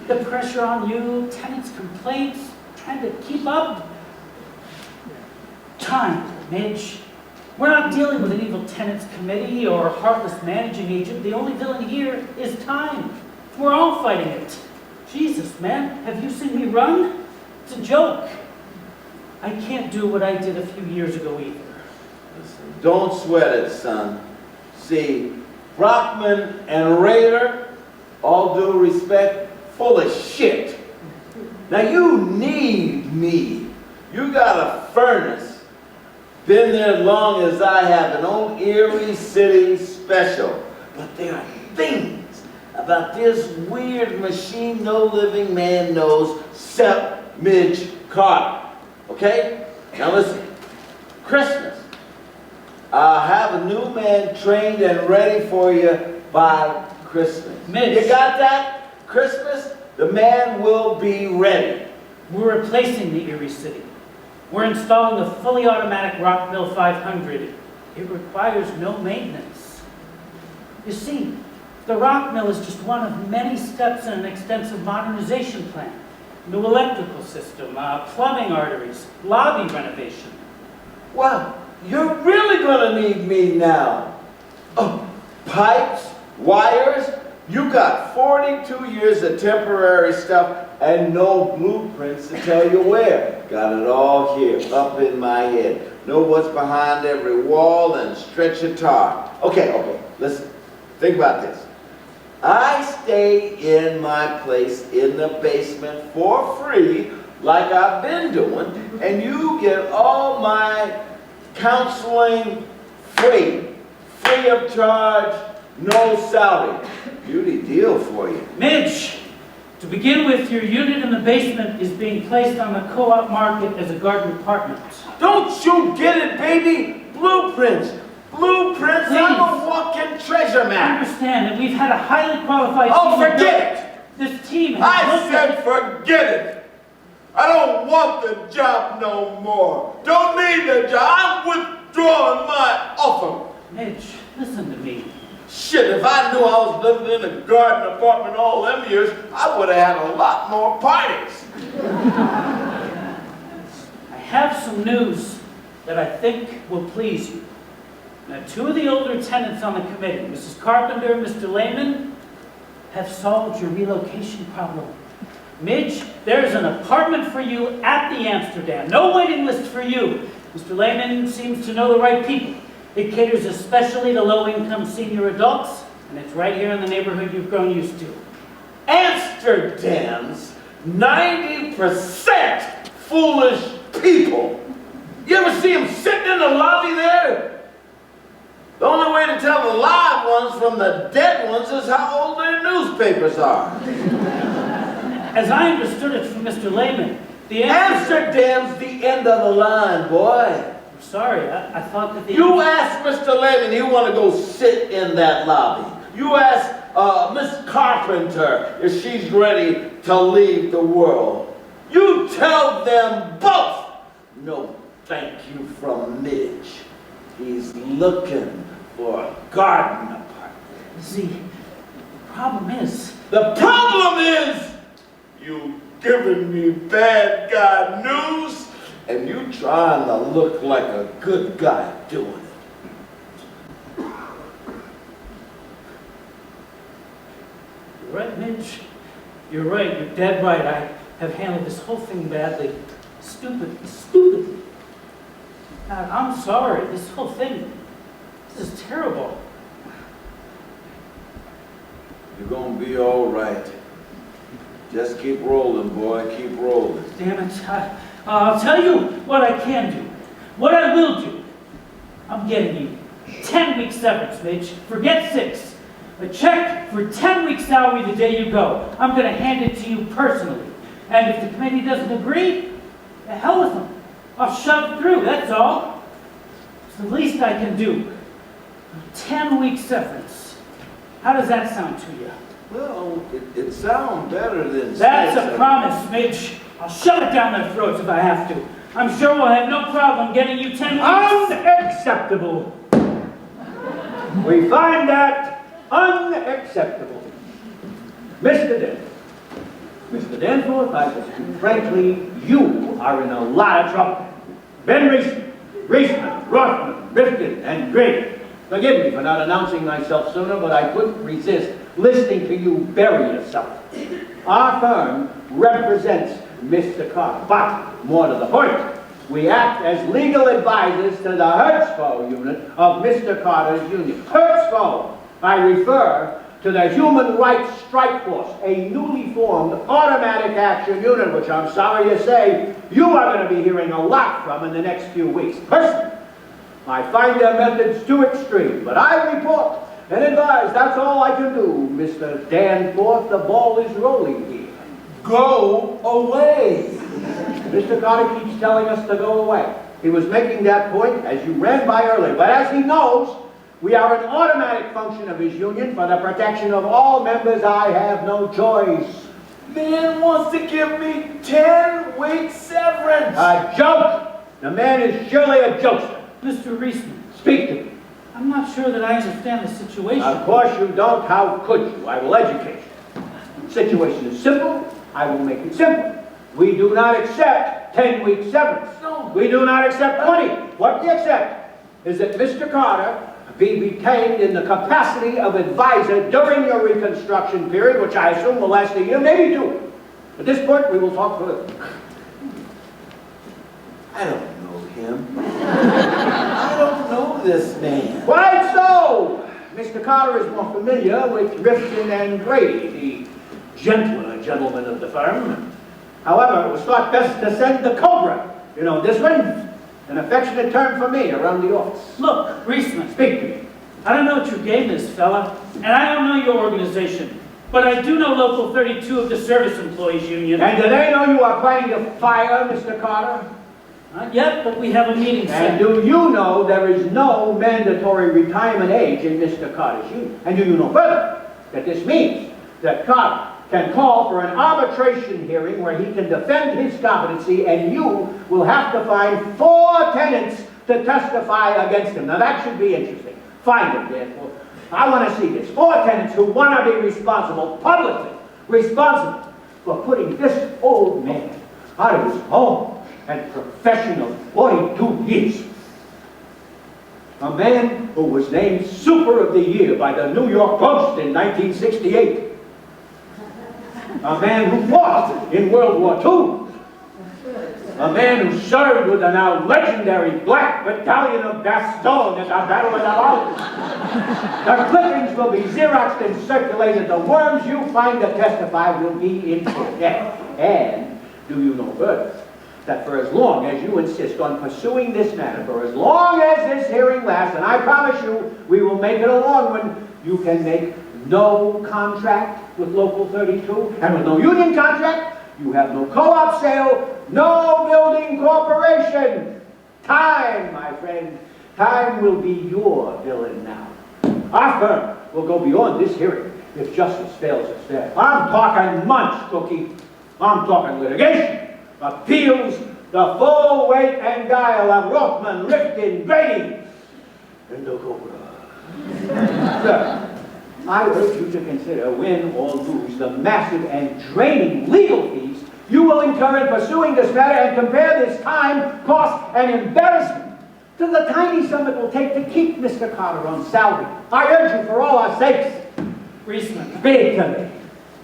The pressure on you, tenants' complaints, trying to keep up. Time, Midge. We're not dealing with an evil tenants committee or a heartless managing agent. The only villain here is time. We're all fighting it. Jesus, man, have you seen me run? It's a joke. I can't do what I did a few years ago either. Listen, don't sweat it, son. See, Brockman and Rader, all due respect, full of shit. Now you need me. You got a furnace. Been there long as I have, an old Erie City special. But there are things about this weird machine no living man knows except Midge Carter. Okay? Now listen. Christmas. I'll have a new man trained and ready for you by Christmas. Midge. You got that? Christmas, the man will be ready. We're replacing the Erie City. We're installing a fully automatic rock mill 500. It requires no maintenance. You see, the rock mill is just one of many steps in an extensive modernization plan. New electrical system, plumbing arteries, lobby renovation. Wow, you're really gonna need me now. Oh, pipes, wires, you got 42 years of temporary stuff and no blueprints to tell you where. Got it all here, up in my head. Know what's behind every wall and stretch a tar. Okay, listen, think about this. I stay in my place in the basement for free like I've been doing, and you get all my counseling free of charge, no salary. Beauty deal for you. Midge, to begin with, your unit in the basement is being placed on the co-op market as a garden apartment. Don't you get it, baby? Blueprints. Blueprints. Please. I'm a walking treasure I map. understand that we've had a highly qualified Oh, team. forget it. This team has I looked at said forget it. I don't want the job no more. Don't need the job. I'm withdrawing my offer. Midge, listen to me. Shit, if I knew I was living in a garden apartment all them years, I would have had a lot more parties. I have some news that I think will please you. Now, two of the older tenants on the committee, Mrs. Carpenter and Mr. Lehman, have solved your relocation problem. Midge, there's an apartment for you at the Amsterdam. No waiting list for you. Mr. Lehman seems to know the right people. It caters especially to low-income senior adults, and it's right here in the neighborhood you've grown used to. Amsterdam's 90% foolish people. You ever see them sitting in the lobby there? The only way to tell the live ones from the dead ones is how old their newspapers are. As I understood it from Mr. Lehman, the Amsterdam's the end of the line, boy. I'm sorry, I thought that the... You ask Mr. Lehman, he want to go sit in that lobby. You ask Miss Carpenter if she's ready to leave the world. You tell them both. No, thank you from Midge. He's looking for a garden apartment. See, the problem is... The problem is you giving me bad guy news and you trying to look like a good guy doing it. You're right, Midge. You're right, you're dead right. I have handled this whole thing badly. Stupidly. God, I'm sorry. This whole thing, this is terrible. You're gonna be all right. Just keep rolling, boy, keep rolling. Damn it. I'll tell you what I can do. What I will do. I'm getting you 10 weeks severance, Midge. Forget 6. A check for 10 weeks salary the day you go. I'm going to hand it to you personally. And if the committee doesn't agree, the hell with them. I'll shove it through, that's all. It's the least I can do. 10 weeks severance. How does that sound to you? Well, it sounds better than... That's a promise, Midge. I'll shove it down their throats if I have to. I'm sure we'll have no problem getting you 10 weeks. Unacceptable. We find that unacceptable. Mr. Danforth. Mr. Danforth, I will speak frankly, you are in a lot of trouble. Ben Reisman, Rothman, Rifkin, and Grandy. Forgive me for not announcing myself sooner, but I couldn't resist listening to you bury yourself. Our firm represents Mr. Carter, but more to the point, we act as legal advisors to the Hertzfeld unit of Mr. Carter's union. Hertzfeld, I refer to the Human Rights Strike Force, a newly formed automatic action unit, which I'm sorry to say, you are going to be hearing a lot from in the next few weeks. Personally, I find their methods too extreme, but I report and advise that's all I can do, Mr. Danforth. The ball is rolling here. Go away. Mr. Carter keeps telling us to go away. He was making that point as you ran by earlier, but as he knows, we are an automatic function of his union for the protection of all members. I have no choice. Man wants to give me 10 weeks severance. A joke. The man is surely a jokester. Mr. Reisman, Speak to me. I'm not sure that I understand the situation. Of course you don't. How could you? I will educate you. The situation is simple. I will make it simple. We do not accept 10 weeks severance. No. We do not accept 20. What we accept is that Mr. Carter be retained in the capacity of advisor during your reconstruction period, which I assume will last a year, maybe 2. At this point, we will talk further. I don't know him. I don't know this man. Quite so! Mr. Carter is more familiar with Rifkin and Grady, the gentler gentlemen of the firm. However, it was thought best to send the Cobra. You know this one? An affectionate term for me around the office. Look, Reisman, Speak to me. I don't know what you gave this fella, and I don't know your organization, but I do know Local 32 of the Service Employees Union. And do they know you are planning to fire Mr. Carter? Not yet, but we have a meeting And set. do you know there is no mandatory retirement age in Mr. Carter's union? And do you know further that this means that Carter can call for an arbitration hearing where he can defend his competency, and you will have to find 4 tenants to testify against him. Now that should be interesting. Find them, therefore. I want to see this. 4 tenants who want to be responsible, publicly responsible, for putting this old man out of his home and profession of 42 years. A man who was named Super of the Year by the New York Post in 1968. A man who fought in World War II. A man who served with the now legendary Black Battalion of Bastogne at the Battle of the Bulge. The clippings will be Xeroxed and circulated. The worms you find to testify will be in court. And do you know further that for as long as you insist on pursuing this matter, for as long as this hearing lasts, and I promise you we will make it a long one, you can make no contract with Local 32, and with no union contract, you have no co-op sale, no building corporation. Time, my friend, time will be your villain now. Our firm will go beyond this hearing if justice fails us there. I'm talking months, Cookie. I'm talking litigation, appeals, the full weight and guile of Rothman, Rifkin, Grady, and the Cobra. Sir, I urge you to consider, win or lose, the massive and draining legal fees you will incur in pursuing this matter, and compare this time, cost, and embarrassment to the tiny sum it will take to keep Mr. Carter on salary. I urge you, for all our sakes, Reisman, speak to me.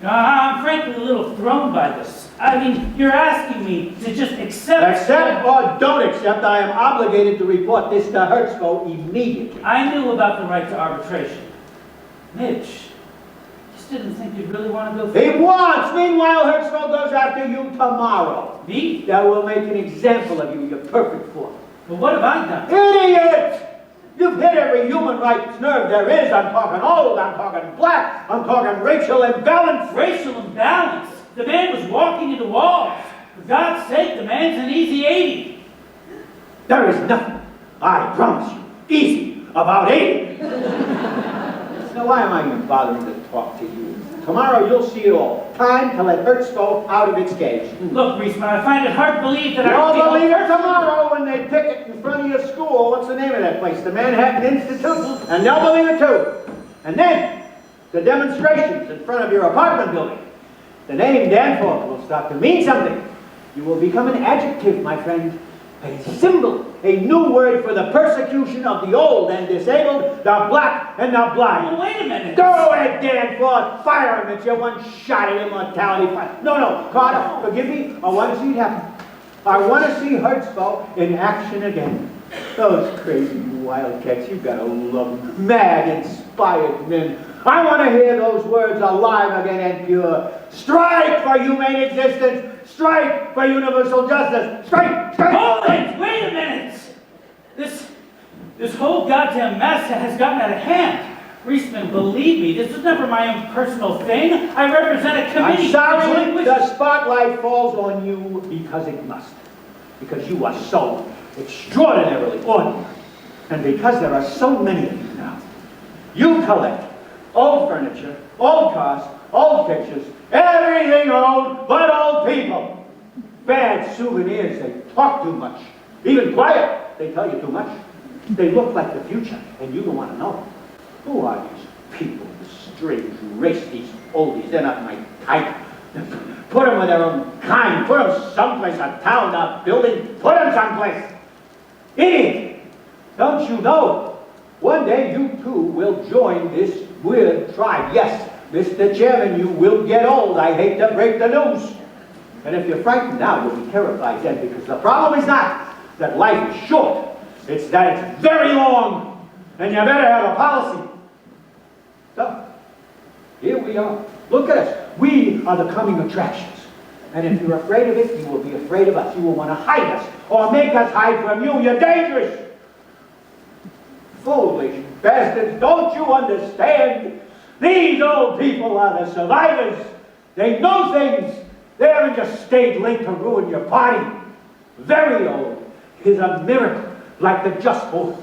I'm frankly a little thrown by this. I mean, you're asking me to just accept... Accept or don't accept, I am obligated to report this to Hertzko immediately. I knew about the right to arbitration. Midge, just didn't think you'd really want to go through. He wants! Meanwhile, Hertzko goes after you tomorrow. Me? That will make an example of you, you perfect fool. Well, what have I done? Idiot! You've hit every human rights nerve there is. I'm talking old, I'm talking black, I'm talking racial imbalance. Racial imbalance? The man was walking into walls. For God's sake, the man's an easy 80. There is nothing, I promise you, easy about 80. Now, why am I even bothering to talk to you? Tomorrow you'll see it all. Time to let Hertzko out of its cage. Look, Reisman, I find it hard to believe that You'll believe it tomorrow when they pick it in front of your school. What's the name of that place? The Manhattan Institute. And they'll believe it too. And then, the demonstrations in front of your apartment building. The name Danforth will start to mean something. You will become an adjective, my friend. A symbol, a new word for the persecution of the old and disabled, the black and the blind. Well, wait a minute. Go ahead, Danforth. Fire him. It's your one shot at immortality. No, Carter, forgive me. I want to see it happen. I want to see Hertzko in action again. Those crazy wildcats, you've got to love them. Mad, inspired men. I want to hear those words alive again and pure. Strike for humane existence. Strike for universal justice. Strike! Hold it! Wait a minute! This whole goddamn mess has gotten out of hand. Reisman, believe me, this is never my own personal thing. I represent a committee. I'm sorry, the spotlight falls on you because it must. Because you are so extraordinarily ordinary. And because there are so many of you now. You collect old furniture, old cars, old pictures, everything old but old people. Bad souvenirs, they talk too much. Even quiet, they tell you too much. They look like the future, and you don't want to know. Who are these people, this strange race, these oldies? They're not my type. Put them with their own kind. Put them someplace, a town, a building. Put them someplace. Idiot! Don't you know? One day you too will join this weird tribe. Yes, Mr. Chairman, you will get old. I hate to break the news. And if you're frightened now, you'll be terrified then, because the problem is not that life is short. It's that it's very long, and you better have a policy. So, here we are. Look at us. We are the coming attractions. And if you're afraid of it, you will be afraid of us. You will want to hide us or make us hide from you. You're dangerous. Foolish bastards, don't you understand? These old people are the survivors. They know things. They haven't just stayed late to ruin your party. Very old is a miracle, like the just born.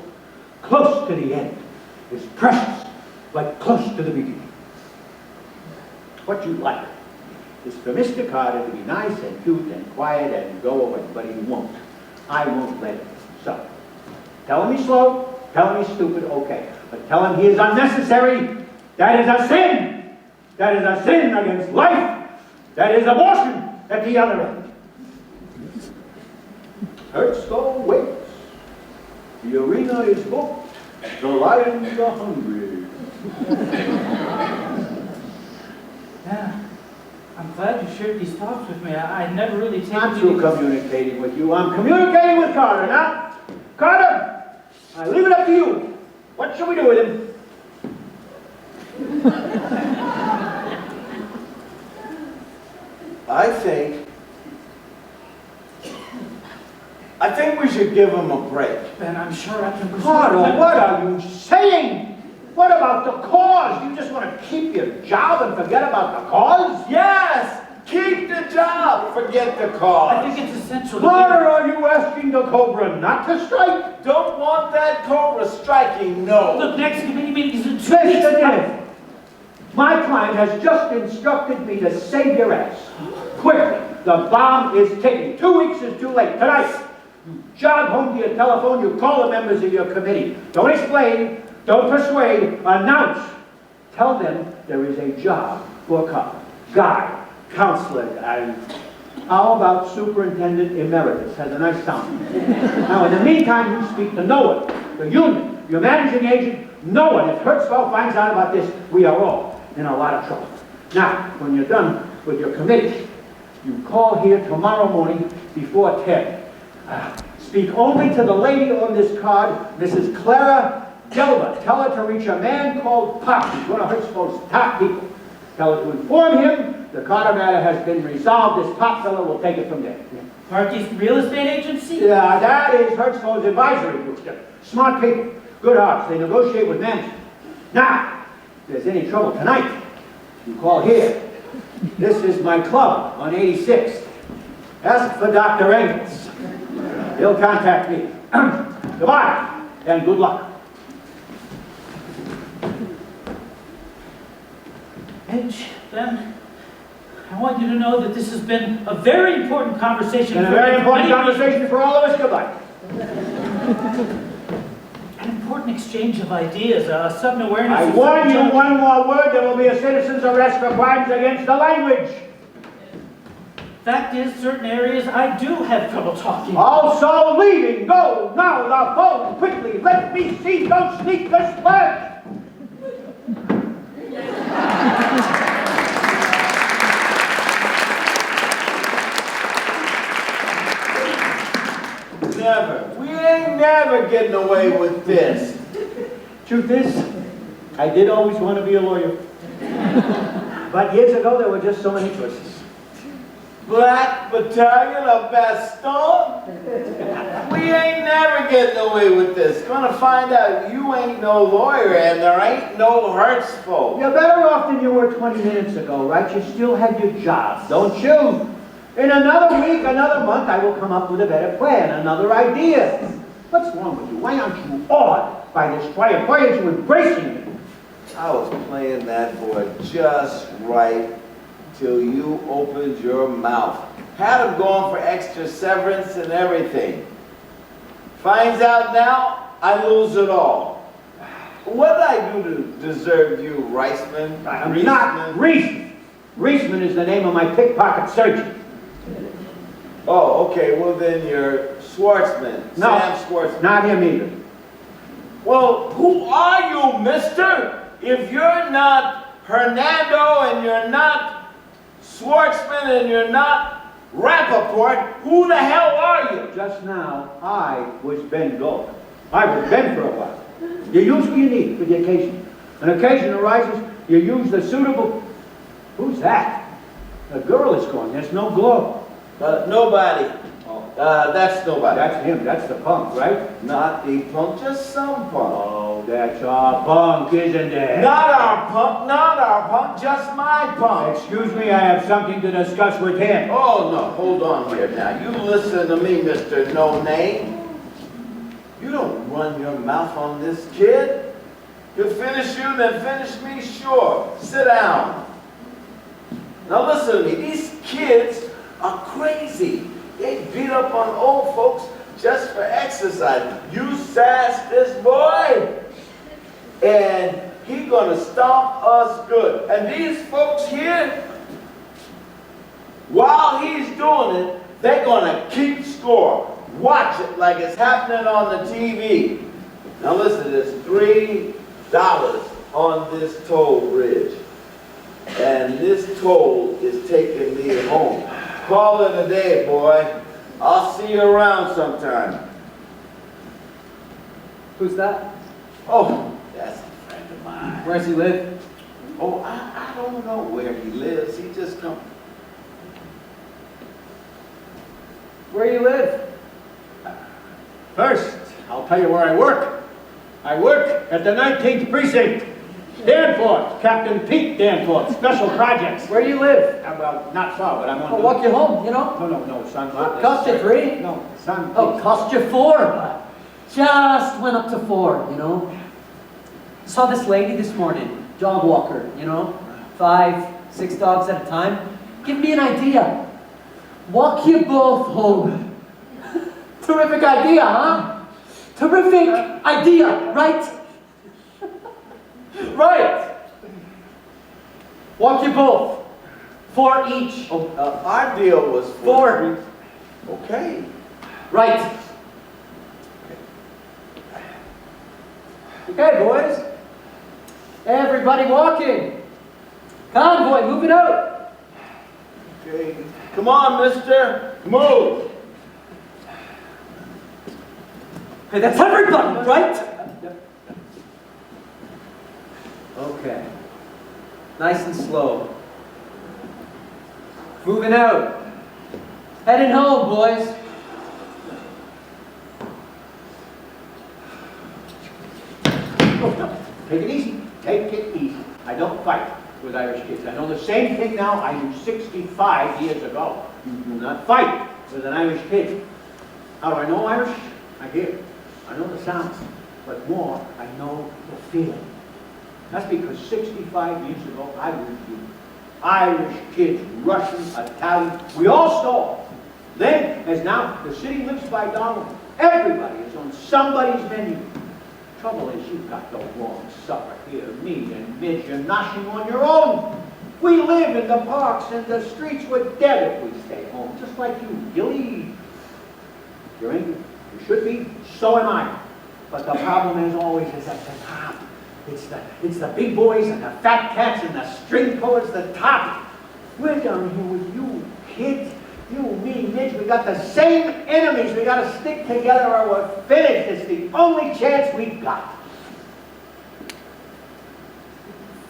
Close to the end is precious, like close to the beginning. What you like is for Mr. Carter to be nice and cute and quiet and go away, but he won't. I won't let him. So, tell him he's slow, tell him he's stupid, okay. But tell him he is unnecessary. That is a sin. That is a sin against life. That is abortion at the other end. Hertzko waits. The arena is booked. The lions are hungry. Yeah, I'm glad you shared these thoughts with me. I never really taken I'm through communicating with you. I'm communicating with Carter now. Carter, I leave it up to you. What shall we do with him? I think we should give him a break. Ben, I'm sure I can... Carter, what are you saying? What about the cause? You just want to keep your job and forget about the cause? Yes! Keep the job! Forget the cause. I think it's essential. Carter, are you asking the Cobra not to strike? Don't want that Cobra striking, no. Look, next committee meeting is in 2 weeks. Listen to me. My client has just instructed me to save your ass. Quickly, the bomb is ticking. 2 weeks is too late. Tonight, you jog home to your telephone, you call the members of your committee. Don't explain, don't persuade, announce. Tell them there is a job for a couple, guy, counselor, and how about superintendent emeritus? Has a nice sound. Now, in the meantime, you speak to no one, the union, your managing agent, no one. If Hertzfeld finds out about this, we are all in a lot of trouble. Now, when you're done with your committee, you call here tomorrow morning before 10. Speak only to the lady on this card, Mrs. Clara Gilley. Tell her to reach a man called Pop. He's one of Hertzfeld's top people. Tell her to inform him the Carter matter has been resolved. This Pop fellow will take it from there. Party's real estate agency? Yeah, that is Hertzfeld's advisory group. Smart people, good hearts. They negotiate with management. Now, if there's any trouble tonight, you call here. This is my club on 86th. Ask for Dr. Engels. He'll contact me. Goodbye, and good luck. Midge, Ben, I want you to know that this has been a very important conversation. And a very important conversation for all of us. Goodbye. An important exchange of ideas, a sudden awareness. I warn you, one more word, there will be a citizen's arrest for crimes against the language. Fact is, certain areas I do have trouble talking. Also leaving. Go now, the phone, quickly. Let me see. Don't sneak the splash. Never. We ain't never getting away with this. Truth is, I did always want to be a lawyer. But years ago, there were just so many choices. Black Battalion of Bastogne? We ain't never getting away with this. Gonna find out you ain't no lawyer and there ain't no Hertzfeld. You're better off than you were 20 minutes ago, right? You still have your job, don't you? In another week, another month, I will come up with a better plan, another idea. What's wrong with you? Why aren't you awed by this triumph? Why aren't you embracing it? I was playing that boy just right till you opened your mouth. Had him going for extra severance and everything. Finds out now, I lose it all. What did I do to deserve you, Reisman? I'm not Reisman. Reisman is the name of my pickpocket surgeon. Oh, okay, well then you're Schwartzman. No, Sam Schwartzman. not him either. Well, who are you, mister? If you're not Hernando and you're not Schwartzman and you're not Rappaport, who the hell are you? Just now, I was Ben Gold. I was Ben for a while. You use what you need for the occasion. An occasion arises, you use the suitable... Who's that? The girl is gone. There's no glow. Nobody. Oh, That's nobody. that's him. That's the punk, right? Not the punk, just some punk. Oh, that's our punk, isn't it? Not our punk, just my punk. Excuse me, I have something to discuss with him. Oh, no, hold on here now. You listen to me, Mr. No Name. You don't run your mouth on this kid. He'll finish you, then finish me, sure. Sit down. Now listen to me. These kids are crazy. They beat up on old folks just for exercise. You sass this boy, and he gonna stomp us good. And these folks here, while he's doing it, they're gonna keep score. Watch it like it's happening on the TV. Now listen, there's $3 on this toll bridge. And this toll is taking me home. Call it a day, boy. I'll see you around sometime. Who's that? Oh, that's a friend of mine. Where does he live? Oh, I don't know where he lives. He just come. Where you live? First, I'll tell you where I work. I work at the 19th Precinct. Danforth, Captain Pete Danforth, Special Projects. Where you live? Well, not far, but I'm on I'll the... walk you home, you know? No, son. not Cost you necessary. 3? No, son. Oh, please. cost you 4, but just went up to 4, you know? Saw this lady this morning, dog walker, you know? 5, 6 dogs at a time. Give me an idea. Walk you both home. Terrific idea, huh? Terrific idea, right? Right. Walk you both. 4 each. Oh, our deal was 4. Okay. Right. Okay, boys. Everybody walking. Convoy, moving out. Okay. Come on, mister. Move. Hey, that's everybody, right? Okay. Nice and slow. Moving out. Heading home, boys. Take it easy. Take it easy. I don't fight with Irish kids. I know the same thing now I knew 65 years ago. You do not fight with an Irish kid. How do I know Irish? I hear it. I know the sounds. But more, I know the feeling. That's because 65 years ago, I was you. Irish kids, Russian, Italian, we all stole. Then, as now, the city lives by dollar. Everybody is on somebody's menu. Trouble is, you've got the wrong supper here. Me and Midge are noshing on your own. We live in the parks and the streets. We're dead if we stay home, just like you, Gilley. You're angry. You should be. So am I. But the problem, as always, is at the top. It's the big boys and the fat cats and the string pullers, the top. We're down here with you, kids. You, me, Midge, we got the same enemies. We got to stick together or we're finished. It's the only chance we've got.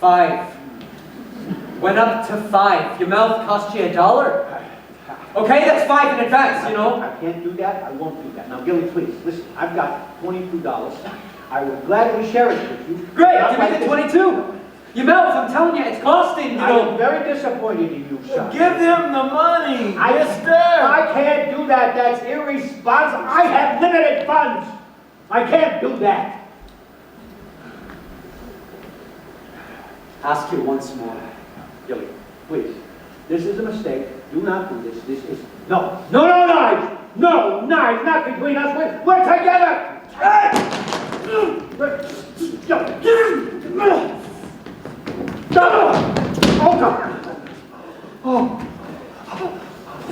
5. Went up to 5. Your mouth cost you $1. Okay, that's 5 in advance, you know? I can't do that. I won't do that. Now, Gilley, please, listen. I've got $22. I will gladly share it with you. Great, Not give like me the this. 22. Your mouth, I'm telling you, it's costing, you I am know. very disappointed in you, son. Give him the money, mister. I can't do that. That's irresponsible. I have limited funds. I can't do that. Ask you once more. Gilley, please. This is a mistake. Do not do this. This is... No knives! No knives! Not between us. We're together! Oh, God. Oh.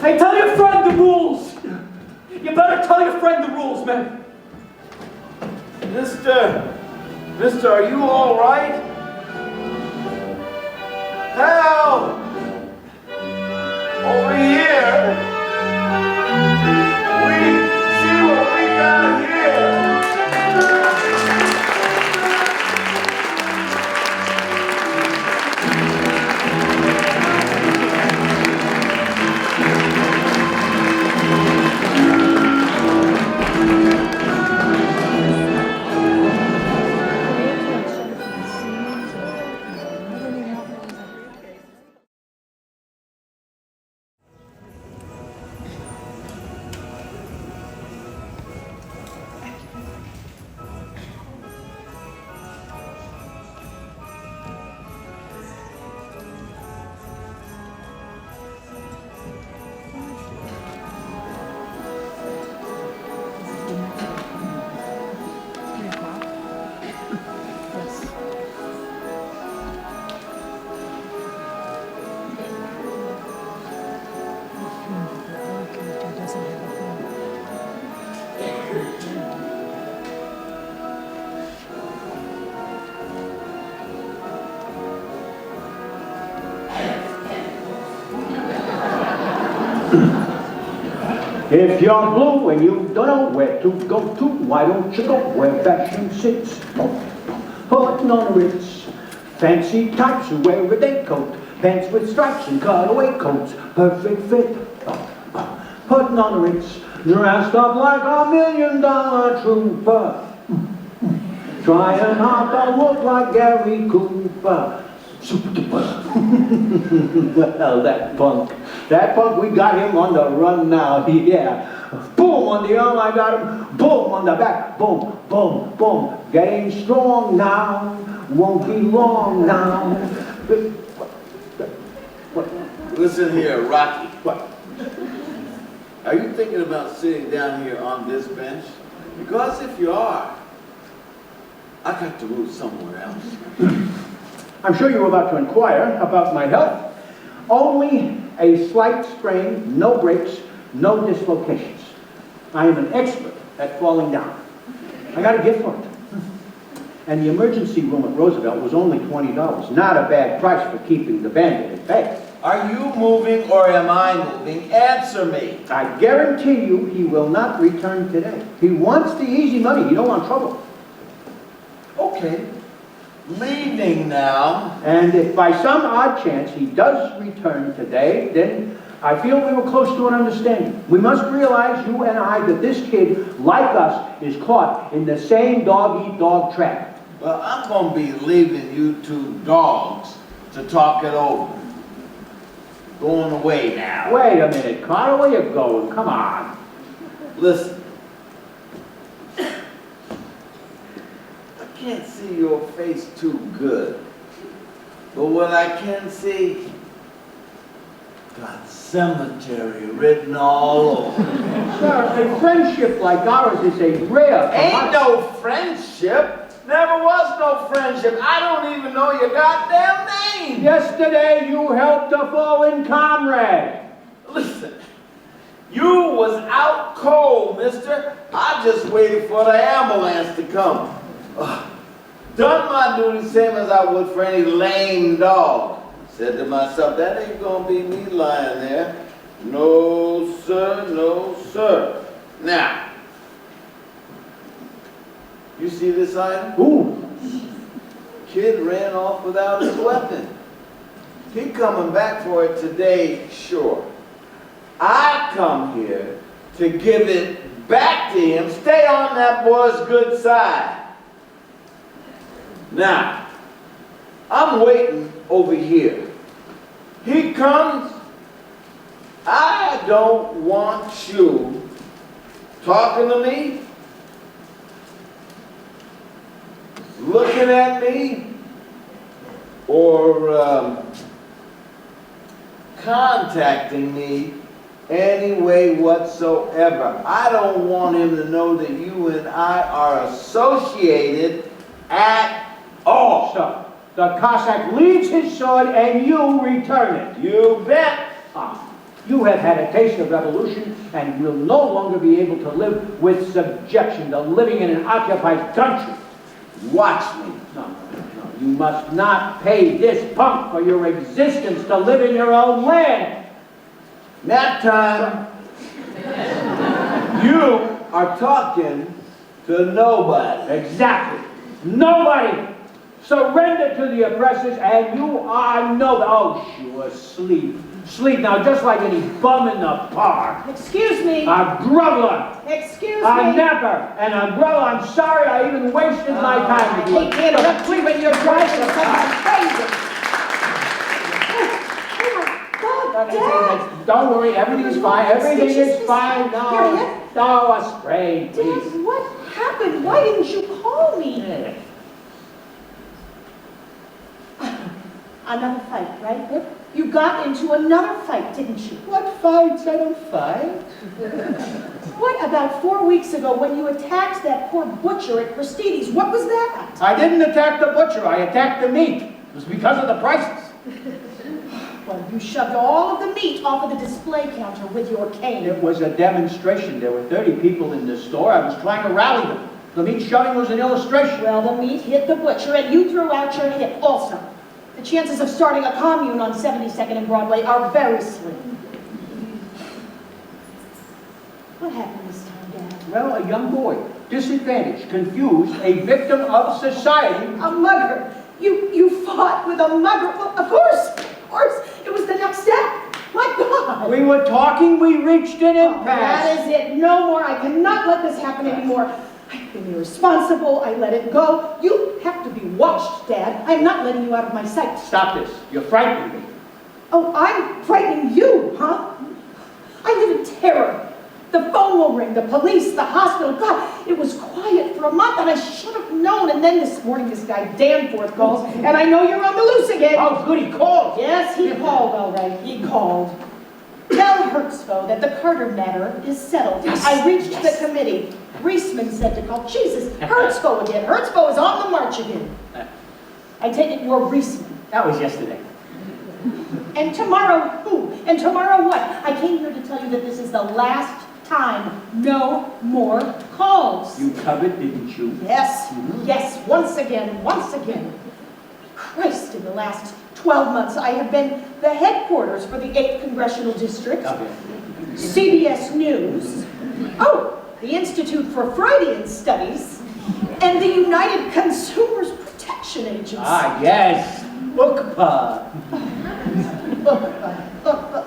Hey, tell your friend the rules. You better tell your friend the rules, man. Mister, are you all right? Help! Over here. We see what we got here. If you're blue and you don't know where to go to, why don't you go where fashion sits? Putting on the Ritz, fancy types who wear a day coat, pants with stripes and cutaway coats, perfect fit. Putting on the Ritz, dressed up like $1 million trooper, trying hard to look like Gary Cooper. Super duper. Well, that punk, we got him on the run now, yeah. Boom on the arm, I got him. Boom on the back, boom, boom, boom. Getting strong now, won't be long now. What? Listen here, Rocky. What? Are you thinking about sitting down here on this bench? Because if you are, I got to move somewhere else. I'm sure you were about to inquire about my health. Only a slight sprain, no breaks, no dislocations. I am an expert at falling down. I got a gift for it. And the emergency room at Roosevelt was only $20. Not a bad price for keeping the bandit at bay. Are you moving or am I moving? Answer me. I guarantee you he will not return today. He wants the easy money. He don't want trouble. Okay. Leaving now. And if by some odd chance he does return today, then I feel we were close to an understanding. We must realize, you and I, that this kid, like us, is caught in the same dog-eat-dog trap. Well, I'm going to be leaving you two dogs to talk it over. Going away now. Wait a minute, Clara, where you going? Come on. Listen. I can't see your face too good. But what I can see, got cemetery written all over. Sir, a friendship like ours is a rare... Ain't no friendship. Never was no friendship. I don't even know your goddamn name. Yesterday you helped a fallen comrade. Listen, you was out cold, mister. I just waited for the ambulance to come. Done my duty same as I would for any lame dog. Said to myself, that ain't gonna be me lying there. No, sir, no, sir. Now, you see this item? Ooh. Kid ran off without his weapon. He coming back for it today, sure. I come here to give it back to him. Stay on that boy's good side. Now, I'm waiting over here. He comes. I don't want you talking to me, looking at me, or contacting me any way whatsoever. I don't want him to know that you and I are associated at all. So, the Cossack leaves his sword and you return it. You bet. You have had a taste of revolution and will no longer be able to live with subjection to living in an occupied country. Watch me. No. You must not pay this punk for your existence to live in your own land. Nap time. You are talking to nobody. Exactly. Nobody. Surrender to the oppressors and you are nobody. Oh, sure, sleep. Sleep now, just like any bum in the park. Excuse me. A groveler. Excuse A me. napper and a groveler. I'm sorry I even wasted my time with you. I can't interrupt you when you're driving. It's crazy. Oh my God, Dad. Don't worry, everything's fine. Everything is fine now. No, a spray, please. Dad, what happened? Why didn't you call me? Another fight, right? You got into another fight, didn't you? What fights? I don't fight. What about 4 weeks ago when you attacked that poor butcher at Christini's? What was that? I didn't attack the butcher. I attacked the meat. It was because of the prices. Well, you shoved all of the meat off of the display counter with your cane. It was a demonstration. There were 30 people in the store. I was trying to rally them. The meat shoving was an illustration. Well, the meat hit the butcher and you threw out your hip also. The chances of starting a commune on 72nd and Broadway are very slim. What happened this time, Dad? Well, a young boy, disadvantaged, confused, a victim of society. A mugger. You fought with a mugger. Well, of course. It was the next step. My God. We were talking, we reached an impasse. That is it. No more. I cannot let this happen anymore. I've been irresponsible. I let it go. You have to be watched, Dad. I'm not letting you out of my sight. Stop this. You're frightening me. Oh, I'm frightening you, huh? I live in terror. The phone will ring, the police, the hospital. God, it was quiet for a month, and I should have known. And then this morning, this guy Danforth calls, and I know you're on the loose again. Oh, good, he called. Yes, he called, all right. He called. Tell Hertzfo that the Carter matter is settled. Yes. I reached the committee. Reisman said to call. Jesus, Hertzfo again. Hertzfo is on the march again. I take it you're Reisman. That was yesterday. And tomorrow, who? And tomorrow what? I came here to tell you that this is the last time. No more calls. You covered, didn't you? Yes, yes, once again. Christ, in the last 12 months, I have been the headquarters for the 8th Congressional District, CBS News, the Institute for Freudian Studies, and the United Consumers Protection Agency. Ah, yes. Look,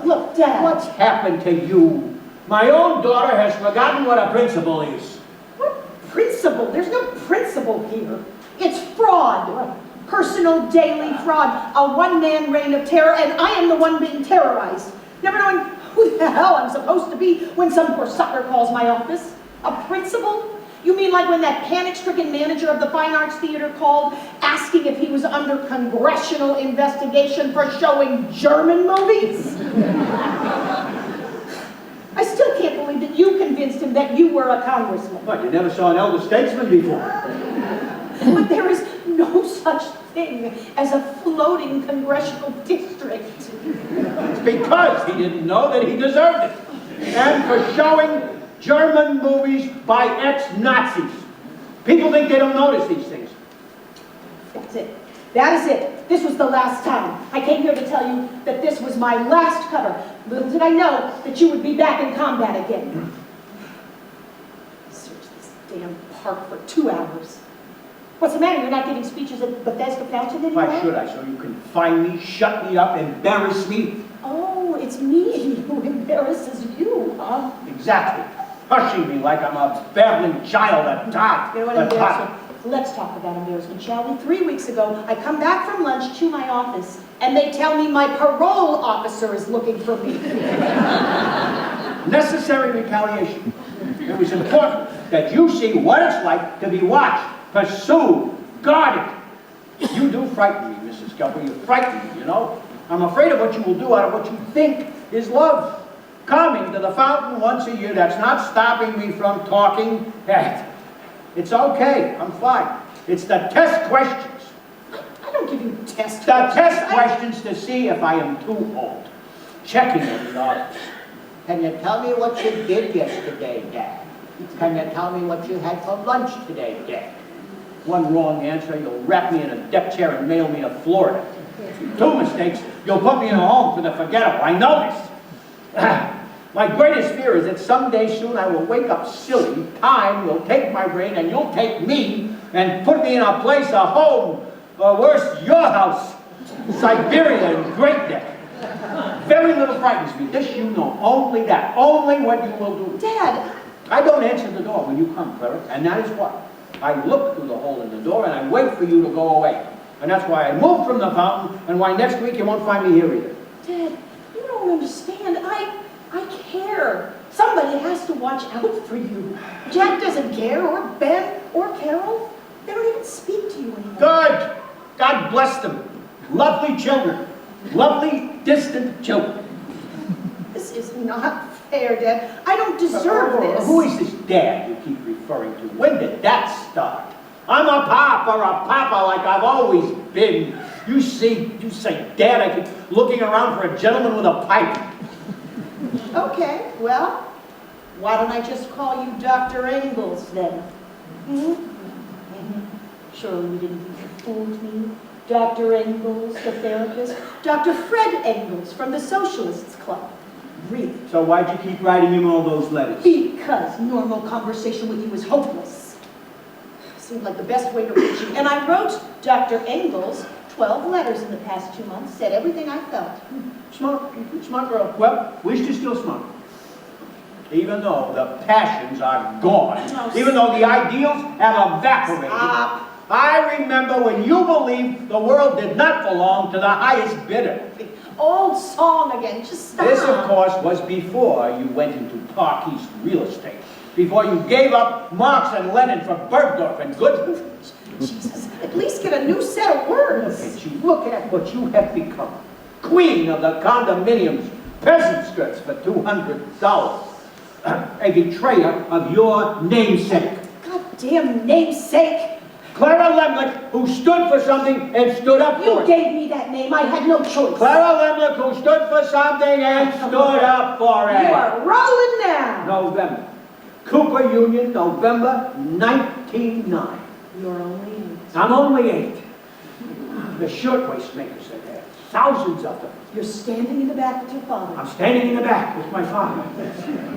Look, Dad. what's happened to you? My own daughter has forgotten what a principal is. What principle? There's no principle here. It's fraud. Personal daily fraud. A one-man reign of terror, and I am the one being terrorized. Never knowing who the hell I'm supposed to be when some poor sucker calls my office. A principal? You mean like when that panic-stricken manager of the Fine Arts Theater called asking if he was under congressional investigation for showing German movies? I still can't believe that you convinced him that you were a congressman. What, you never saw an elder statesman before? But there is no such thing as a floating congressional district. It's because he didn't know that he deserved it. And for showing German movies by ex-Nazis. People think they don't notice these things. That's it. That is it. This was the last time. I came here to tell you that this was my last cover. Little did I know that you would be back in combat again. I searched this damn park for 2 hours. What's the matter? You're not giving speeches at Bethesda Fountain anymore? Why should I? So you can find me, shut me up, embarrass me? Oh, it's me who embarrasses you, huh? Exactly. Hushing me like I'm a babbling child at top. You know what embarrassment? Let's talk about embarrassment, shall we? 3 weeks ago, I come back from lunch to my office, and they tell me my parole officer is looking for me. Necessary retaliation. It was important that you see what it's like to be watched, pursued, guarded. You do frighten me, Mrs. Gilbert. You frighten me, you know? I'm afraid of what you will do out of what you think is love. Coming to the fountain once a year, that's not stopping me from talking. It's okay, I'm fine. It's the test questions. I don't give you test The questions. test questions to see if I am too old. Checking in the office. Can you tell me what you did yesterday, Dad? Can you tell me what you had for lunch today, Dad? One wrong answer, you'll wrap me in a deck chair and mail me to Florida. 2 mistakes, you'll put me in a home for the forgettable. I know this. My greatest fear is that someday soon I will wake up silly, time will take my brain, and you'll take me and put me in a place, a home, or worse, your house, Siberia and Great Neck. Very little frightens me. This you know, only that, only what you will do. Dad! I don't answer the door when you come, Clara, and that is why. I look through the hole in the door and I wait for you to go away. And that's why I moved from the fountain, and why next week you won't find me here either. Dad, you don't understand. I care. Somebody has to watch out for you. Jack doesn't care, or Ben, or Carol. They don't even speak to you anymore. Good! God bless them. Lovely children. Lovely, distant children. This is not fair, Dad. I don't deserve this. Who is this Dad you keep referring to? When did that start? I'm a papa like I've always been. You say Dad, I keep looking around for a gentleman with a pipe. Okay, well, why don't I just call you Dr. Engels then? Surely you didn't think you fooled me. Dr. Engels, the therapist. Dr. Fred Engels from the Socialists Club. Really? So why'd you keep writing him all those letters? Because normal conversation with you is hopeless. Seemed like the best way to reach you. And I wrote Dr. Engels 12 letters in the past 2 months, said everything I felt. Smart girl. Well, wish you're still smart. Even though the passions are gone, even though the ideals have evaporated. Stop. I remember when you believed the world did not belong to the highest bidder. Old song again, just stop. This, of course, was before you went into Park East real estate. Before you gave up Marx and Lenin for Bergdorf and Goodman. Jesus, at least get a new set of words. Look at what you have become. Queen of the condominiums, peasant skirts for $200. A betrayer of your namesake. Goddamn namesake. Clara Lemlich, who stood for something and stood up for You it. gave me that name. I had no choice. Clara Lemlich, who stood for something and stood up for it. You are rolling now. November. Cooper Union, November 1909. You're only 8. I'm only 8. The shirtwaist makers are there. Thousands of them. You're standing in the back with your father. I'm standing in the back with my father.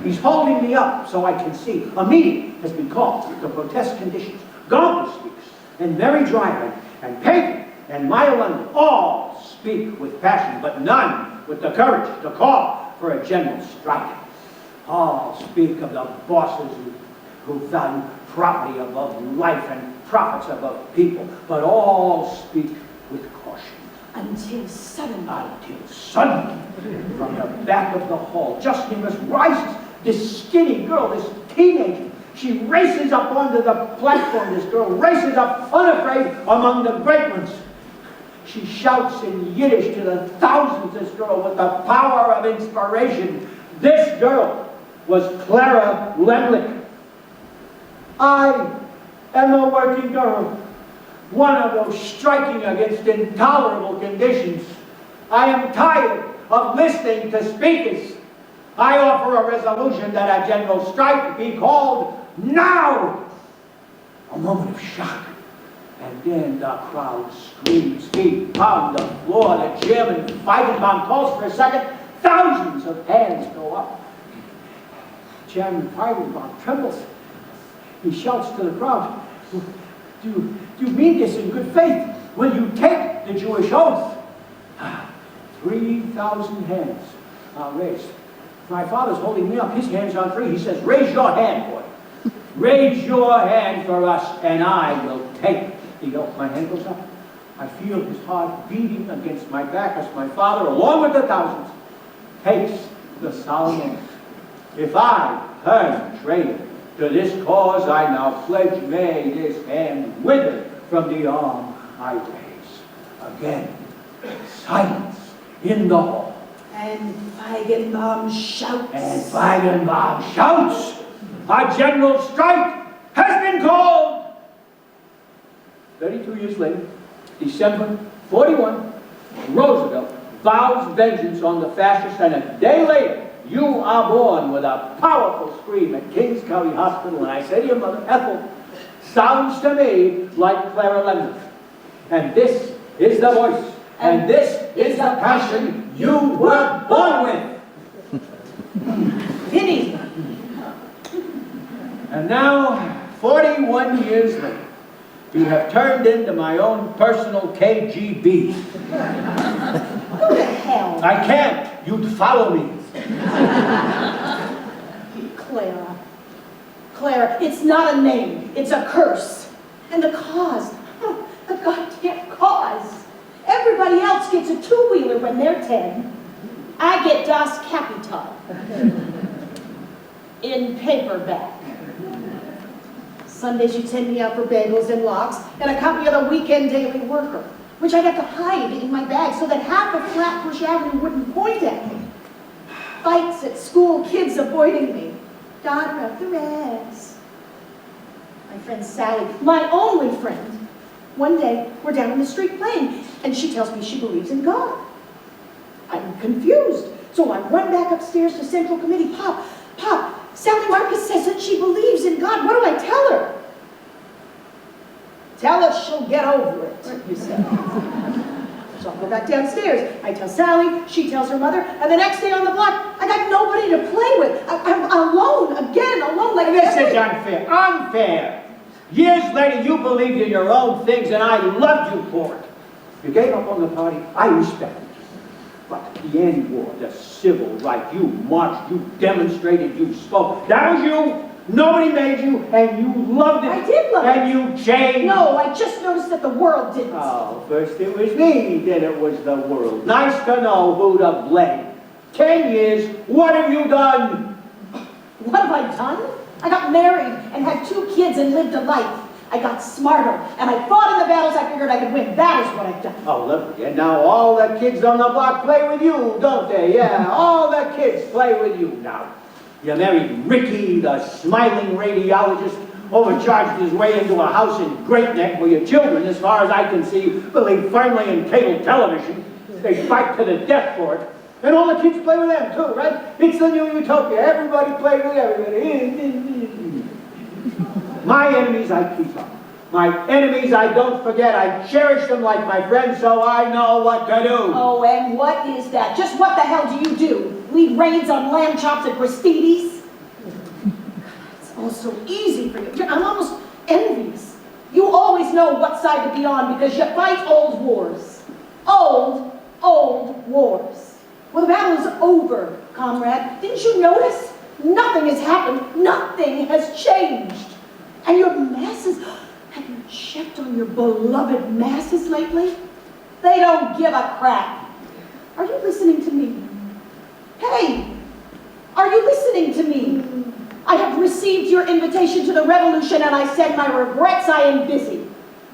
He's holding me up so I can see. A meeting has been called to protest conditions. Gardner speaks, and Mary Dryden, and Peyton, and Maya London all speak with passion, but none with the courage to call for a general strike. All speak of the bosses who value property above life and profits above people, but all speak with caution. Until suddenly, From the back of the hall, just near us, rises this skinny girl, this teenager. She races up onto the platform, this girl races up unafraid among the great ones. She shouts in Yiddish to the thousands, this girl, with the power of inspiration. This girl was Clara Lemlich. I am a working girl, one of those striking against intolerable conditions. I am tired of listening to speakers. I offer a resolution that a general strike be called now. A moment of shock, and then the crowd screams, feet pound the floor, the chairman Feigenbaum calls for a second, thousands of hands go up. Chairman Feigenbaum trembles. He shouts to the crowd, do you mean this in good faith? Will you take the Jewish oath? 3,000 hands are raised. My father's holding me up. His hand's on 3. He says, raise your hand, boy. Raise your hand for us, and I will take the oath. My hand goes up. I feel his heart beating against my back as my father, along with the thousands, takes the solemn oath. If I turn traitor to this cause, I now pledge, may this hand wither from the arm I raise. Again, silence in the hall. and Feigenbaum shouts. And Feigenbaum shouts, a general strike has been called. 32 years later, December 41, Roosevelt vows vengeance on the fascists, and a day later, you are born with a powerful scream at King's County Hospital. And I say to your mother, Ethel, sounds to me like Clara Lange. And this is the voice, and this is the passion you were born with. Pity. And now, 41 years later, you have turned into my own personal KGB. Who the hell? I can't. You'd follow me. Clara. Clara, it's not a name. It's a curse. And the cause. Oh, the goddamn cause. Everybody else gets a two-wheeler when they're 10. I get Das Kapital. In paperback. Sunday she'd send me out for bagels and lox and a copy of the Weekend Daily Worker, which I'd have to hide in my bag so that half of Flatbush Avenue wouldn't point at me. Fights at school, kids avoiding me. Daughter of the rest. My friend Sally, my only friend. One day, we're down in the street playing, and she tells me she believes in God. I'm confused, so I run back upstairs to Central Committee. Pop, Sally Marcus says that she believes in God. What do I tell her? Tell her she'll get over it, you say. So I go back downstairs. I tell Sally, she tells her mother, and the next day on the block, I got nobody unfair. Unfair. Years later, you believed in your own things, and I loved you for it. You gave up on the party. I respected you. But the anti-war, the civil right, you marched, you demonstrated, you spoke. That was you. Nobody made you, and you loved it. I did love it. And you changed. No, I just noticed that the world didn't. Oh, first it was me, then it was the world. Nice to know who to blame. 10 years, what have you done? What have I done? I got married and had 2 kids and lived a life. I got smarter, and I fought in the battles I figured I could win. That is what I've done. Oh, look, and now all the kids on the block play with you, don't they? Yeah, all the kids play with you now. You married Ricky, the smiling radiologist, overcharged his way into a house in Great Neck where your children, as far as I can see, believe firmly in cable television. They fight to the death for it. And all the kids play with them too, right? It's the new utopia. Everybody plays with everybody. My enemies I keep up. My enemies I don't forget. I cherish them like my friends, so I know what to do. Oh, and what is that? Just what the hell do you do? Leave reins on lamb chops at Gristedes? It's all so easy for you. I'm almost envious. You always know what side to be on because you fight old wars. Old wars. Well, the battle is over, comrade. Didn't you notice? Nothing has happened. Nothing has changed. And your masses, have you checked on your beloved masses lately? They don't give a crap. Are you listening to me? Hey, are you listening to me? I have received your invitation to the revolution and I said my regrets, I am busy.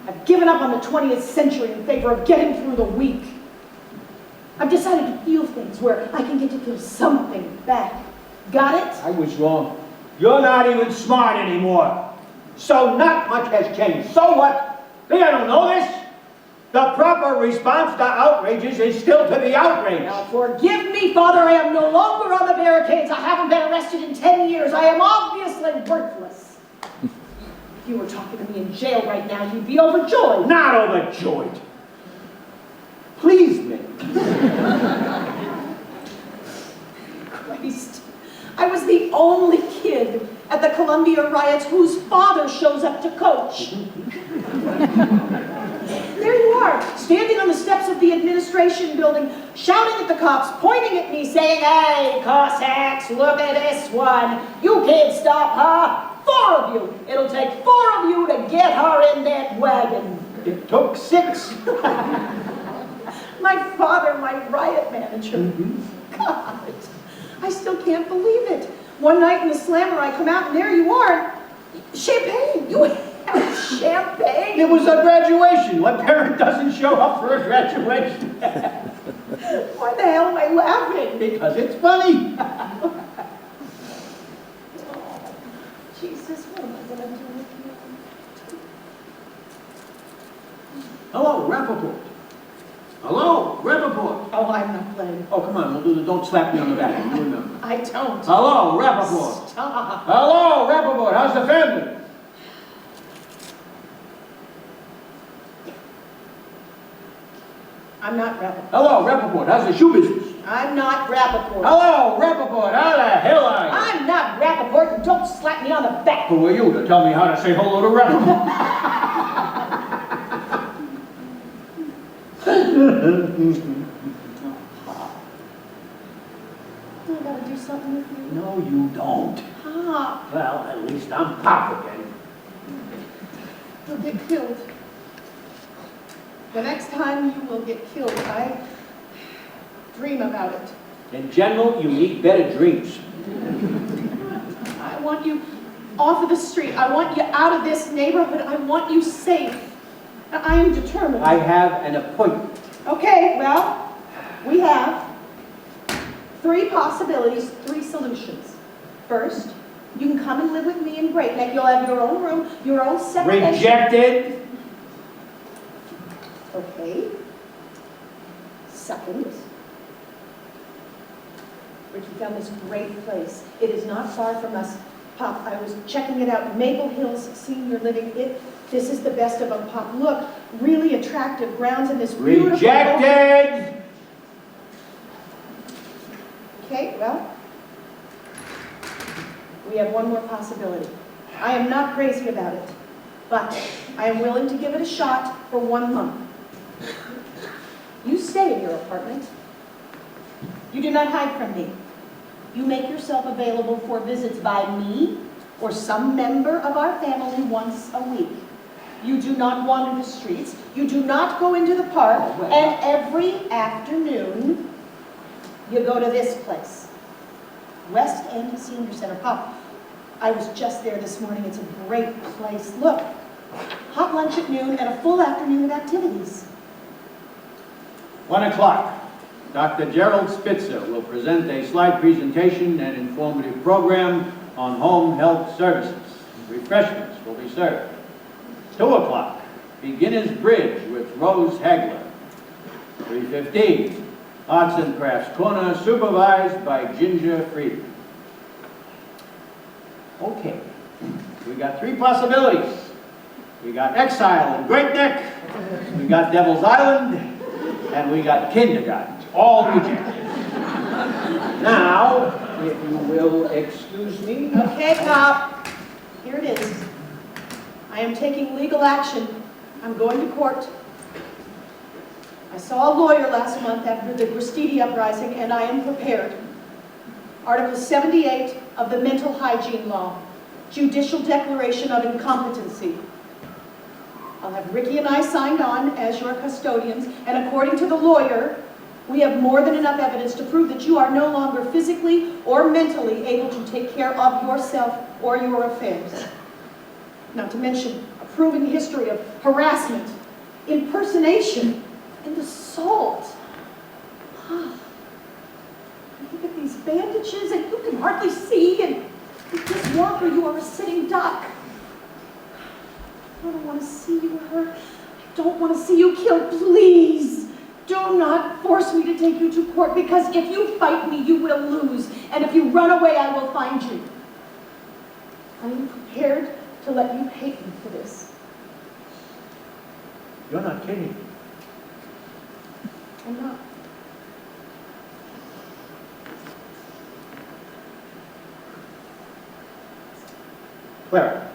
I've given up on the 20th century in favor of getting through the week. I've decided to feel things where I can get to feel something back. Got it? I was wrong. You're not even smart anymore. So not much has changed. So what? They don't know this. The proper response to outrages is still to be outraged. Now forgive me, Father, I am no longer on the barricades. I haven't been arrested in 10 years. I am obviously worthless. If you were talking to me in jail right now, you'd be overjoyed. Not overjoyed. Please me. Christ. I was the only kid at the Columbia riots whose father shows up to coach. There you are, standing on the steps of the administration building, shouting at the cops, pointing at me, saying, "Hey, Cossacks, look at this one. You can't stop her. 4 of you. It'll take 4 of you to get her in that wagon." It took 6. My father, my riot manager. God, I still can't believe it. One night in the slammer, I come out and there you are. Champagne. You have champagne. It was a graduation. What parent doesn't show up for a graduation? Why the hell am I laughing? Because it's funny. Jesus, what am I going to do with you? Hello, Rappaport. Hello, Rappaport. Oh, I'm not playing. Oh, come on, we'll do the don't slap me on the back. You remember. I don't. Hello, Rappaport. Stop. Hello, Rappaport. How's the family? I'm not Rappaport. Hello, Rappaport. How's the shoe business? I'm not Rappaport. Hello, Rappaport. How the hell are you? I'm not Rappaport, and don't slap me on the back. Who are you to tell me how to say hello to Rappaport? I gotta do something with you. No, you don't. Pop, Well, at least I'm Pop again. you'll get killed. The next time you will get killed, I dream about it. In general, you need better dreams. I want you off of the street. I want you out of this neighborhood. I want you safe. I am determined. I have an appointment. Okay, well, we have 3 possibilities, 3 solutions. First, you can come and live with me in Great Neck. You'll have your own room, your own separation. Rejected. Okay. Second, Ricky found this great place. It is not far from us. Pop, I was checking it out. Maple Hills Senior Living. This is the best of them, Pop. Look, really attractive grounds in this beautiful... Rejected. Okay, well, we have one more possibility. I am not crazy about it, but I am willing to give it a shot for 1 month. You stay in your apartment. You do not hide from me. You make yourself available for visits by me or some member of our family once a week. You do not wander the streets. You do not go into the park. And every afternoon, you go to this place, West End Senior Center. Pop, I was just there this morning. It's a great place. Look, hot lunch at noon and a full afternoon of activities. 1 o'clock. Dr. Gerald Spitzer will present a slide presentation and informative program on home health services. Refreshments will be served. 2 o'clock. Beginner's Bridge with Rose Hagler. 3:15. Arts and Crafts Corner supervised by Ginger Friedman. Okay. We got 3 possibilities. We got Exile and Great Neck. We got Devil's Island. And we got kindergarten, all rejected. Now, if you will excuse me. Okay, Pop, here it is. I am taking legal action. I'm going to court. I saw a lawyer last month after the Gristiti uprising, and I am prepared. Article 78 of the Mental Hygiene Law, Judicial Declaration of Incompetency. I'll have Ricky and I signed on as your custodians, and according to the lawyer, we have more than enough evidence to prove that you are no longer physically or mentally able to take care of yourself or your affairs. Not to mention a proven history of harassment, impersonation, and assault. Look at these bandages, and you can hardly see, and with this walker, you are a sitting duck. I don't want to see you hurt. I don't want to see you killed. Please, do not force me to take you to court, because if you fight me, you will lose. And if you run away, I will find you. I am prepared to let you hate me for this. You're not kidding. I'm not. Clara,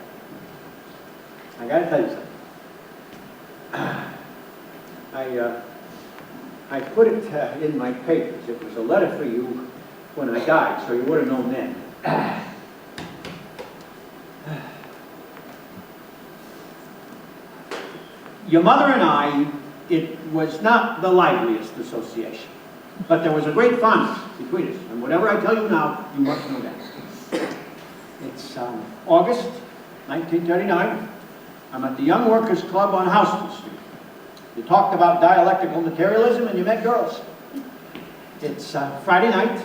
I gotta tell you something. I put it in my papers. It was a letter for you when I died, so you would have known then. Your mother and I, it was not the liveliest association, but there was a great fondness between us, and whatever I tell you now, you must know that. It's August 1939. I'm at the Young Workers Club on Houston Street. You talked about dialectical materialism and you met girls. It's Friday night,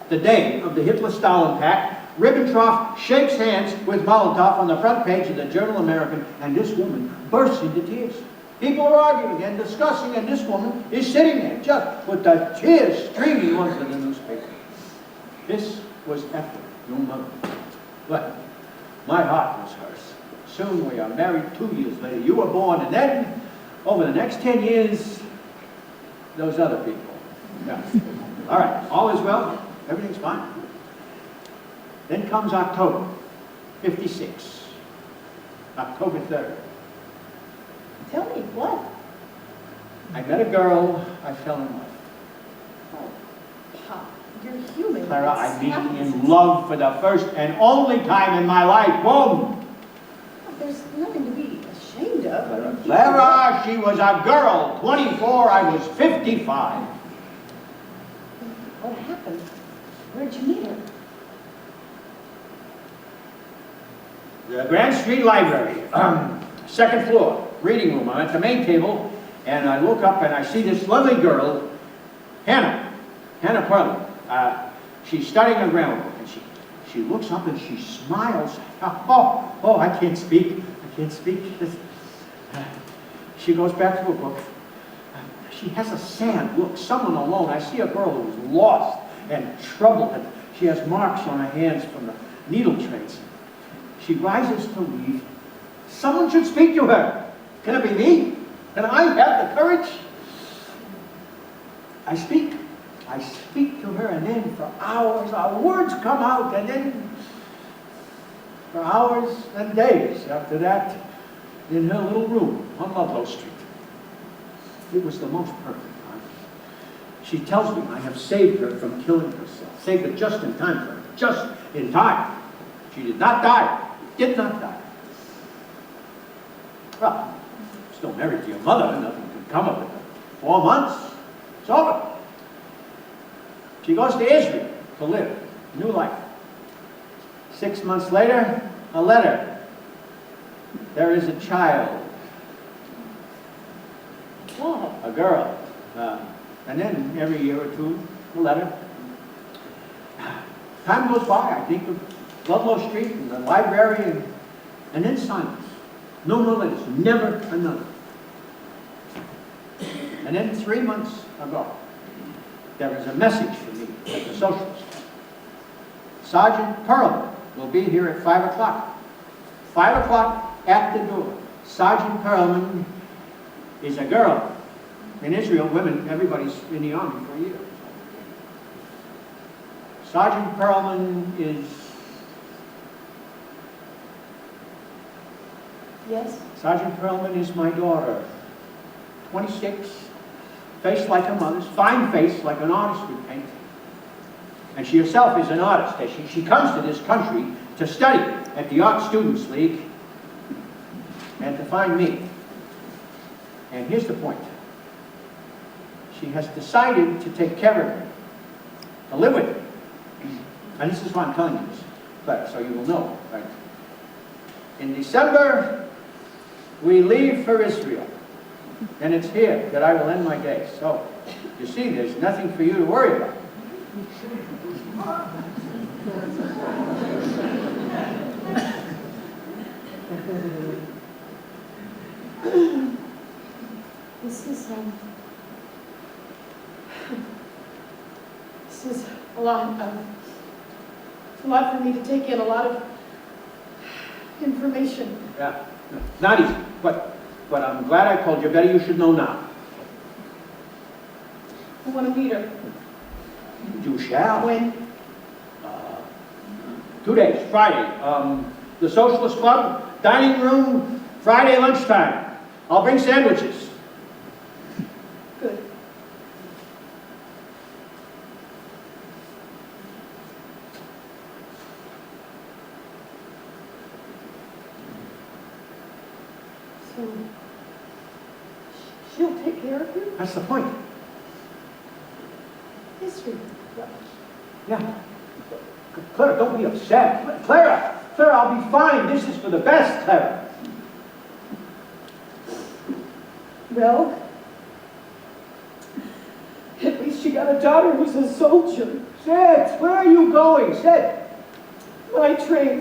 the day of the Hitler-Stalin Pact. Ribbentrop shakes hands with Molotov on the front page of the Journal American, and this woman bursts into tears. People are arguing and discussing, and this woman is sitting there just with the tears streaming onto the newspaper. This was Ethel, your mother. But my heart was hers. Soon we are married. 2 years later, you were born, and then over the next 10 years, those other people. Yeah. All right, all is well. Everything's fine. Then comes October, 56. October 3rd. Tell me, what? I met a girl, I fell in love. Oh, Pop, you're human. Clara, I It's mean happens. in love for the first and only time in my life. Boom! There's nothing to be ashamed of. Clara, she was a girl. 24, I was 55. What happened? Where'd you meet her? The Grand Street Library, second floor, reading room. I'm at the main table, and I look up and I see this lovely girl, Hannah Perlin. She's studying a grammar book, and she looks up and she smiles. Oh, I can't speak. She goes back to her book. She has a sad look, someone alone. I see a girl who is lost and troubled, and she has marks on her hands from the needle trades. She rises to leave. Someone should speak to her. Can it be me? Can I have the courage? I speak to her, and then for hours our words come out, and then for hours and days after that in her little room on Ludlow Street. It was the most perfect time. She tells me I have saved her from killing herself. Saved her just in time for her. Just in time. She did not die. Did not die. Well, still married to your mother. Nothing could come of it. 4 months. It's over. She goes to Israel to live a new life. 6 months later, a letter. There is a child. Wow. A girl. And then every year or two, a letter. Time goes by, I think of Ludlow Street and the library, and then silence. No letters, never another. And then 3 months ago, there is a message for me at the Socialist Club. Sergeant Perlman will be here at 5 o'clock. 5 o'clock at the door. Sergeant Perlman is a girl. In Israel, women, everybody's in the army for a year. Sergeant Perlman is... Yes? Sergeant Perlman is my daughter. 26, face like her mother's, fine face like an artist would paint. And she herself is an artist. She comes to this country to study at the Art Students League and to find me. And here's the point. She has decided to take care of me, to live with me. And this is why I'm telling you this, Clara, so you will know. Right? In December, we leave for Israel. And it's here that I will end my days. So, you see, there's nothing for you to worry about. This is a lot. It's a lot for me to take in, a lot of information. Yeah, not easy, but I'm glad I called you. Better you should know now. I want to meet her. You shall. When? 2 days, Friday. The Socialist Club, dining room, Friday lunchtime. I'll bring sandwiches. Good. So, she'll take care of you? That's the point. History. Yeah. Clara, don't be upset. Clara, I'll be fine. This is for the best, Clara. Well, at least she got a daughter who's a soldier. Sid, where are you going? Sid. My train,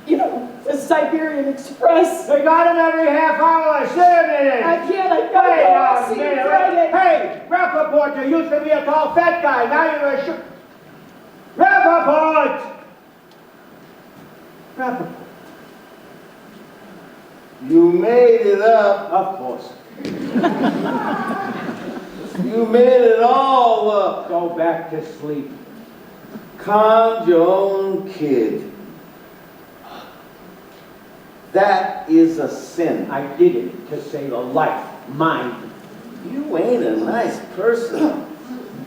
the Siberian Express. They got him every half hour. Sit a minute. I can't, I gotta go. I'll see you Friday. Hey, Rappaport, you used to be a tall fat guy. Now you're a short... Rappaport! Rappaport. You made it up. Of course. You made it all up. Go back to sleep. Conned your own kid. That is a sin. I did it to save a life. Mine. You ain't a nice person.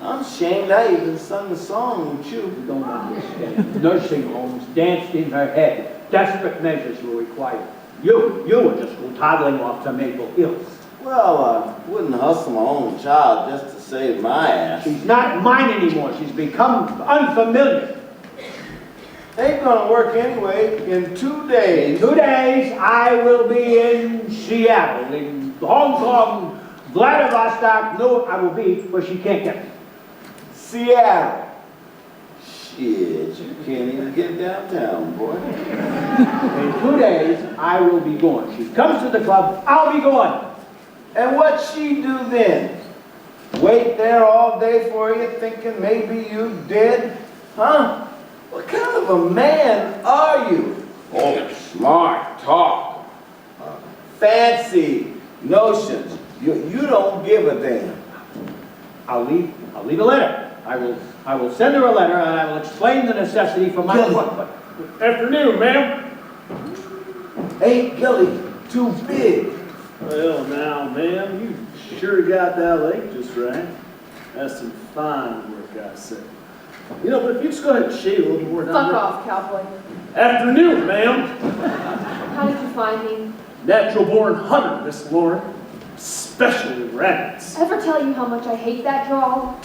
I'm ashamed I even sung a song with you. You don't understand. Nursing homes danced in her head. Desperate measures were required. You were just toddling off to Maple Hills. Well, I wouldn't hustle my own child just to save my ass. She's not mine anymore. She's become unfamiliar. Ain't gonna work anyway. In 2 days. In 2 days, I will be in Seattle, in Hong Kong, Vladivostok. No, I will be where she can't get me. Seattle. Shit, you can't even get downtown, boy. In 2 days, I will be gone. She comes to the club, I'll be gone. And what she do then? Wait there all day for you thinking maybe you dead? Huh? What kind of a man are you? Oh, smart talk. Fancy notions. You don't give a damn. I'll leave a letter. I will send her a letter and I will explain the necessity for my work. Afternoon, ma'am. Ain't Gilley too big? Well, now, ma'am, you sure got that lake just right. That's some fine work, I say. You know, but if you just go ahead and shave a little more down Fuck there. off, Cowboy. Afternoon, ma'am. How did you find me? Natural-born hunter, Miss Laurie. Especially rabbits. Ever tell you how much I hate that drawl?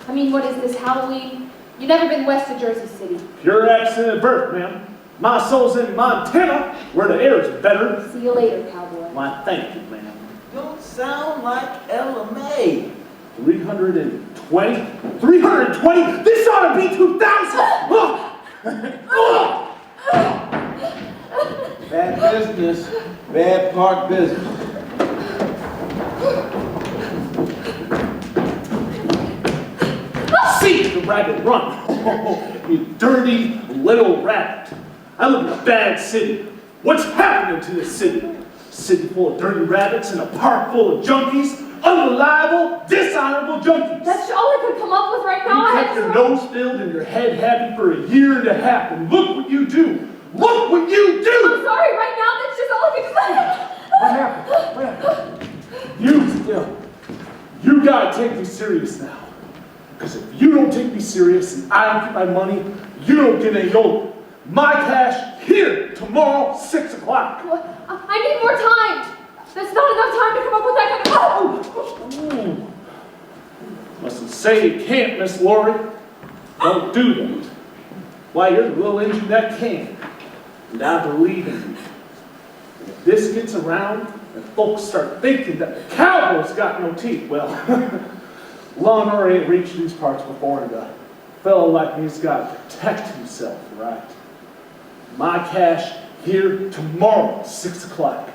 I mean, what is this, Halloween? You never been west of Jersey City. Pure accident of birth, ma'am. My soul's in Montana, where the air is better. See you later, Cowboy. Why, thank you, ma'am. Don't sound like LMA. 320? 320? This ought to be 2,000! Bad business. Bad park business. See the rabbit run. You dirty little rabbit. I live in a bad city. What's happening to this city? A city full of dirty rabbits and a park full of junkies. Unreliable, dishonorable junkies. That's all I could come up with right now. You kept your nose filled and your head happy for a year and a half, and look what you do. Look what you do! I'm sorry, right now, that's just all I could say. What happened? You gotta take me serious now. Because if you don't take me serious and I don't get my money, you don't get any older. My cash here tomorrow, 6 o'clock. I need more time. That's not enough time to come up with that kind of... Mustn't say you can't, Miss Laurie. Don't do that. Why, you're the little engine that can. And I believe in you. And if this gets around and folks start thinking that the Cowboy's got no teeth, well, Law and order ain't reached these parts before, and a fellow like me's got to protect himself, right? My cash here tomorrow, 6 o'clock.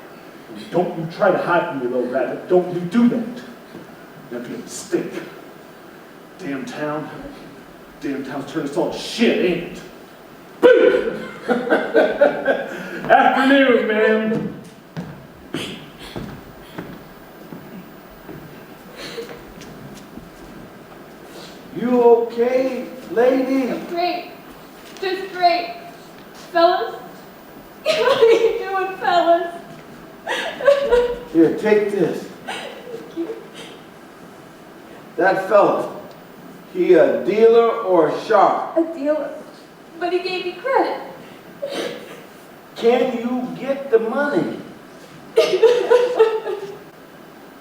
And don't you try to hide from me, little rabbit. Don't you do that. That'd be a mistake. Damn town's turned us all to shit, ain't it? Boom! Afternoon, ma'am. You okay, lady? Great. Just great. Fellas? What are you doing, fellas? Here, take this. Thank you. That fella, he a dealer or a shark? A dealer. But he gave me credit. Can you get the money?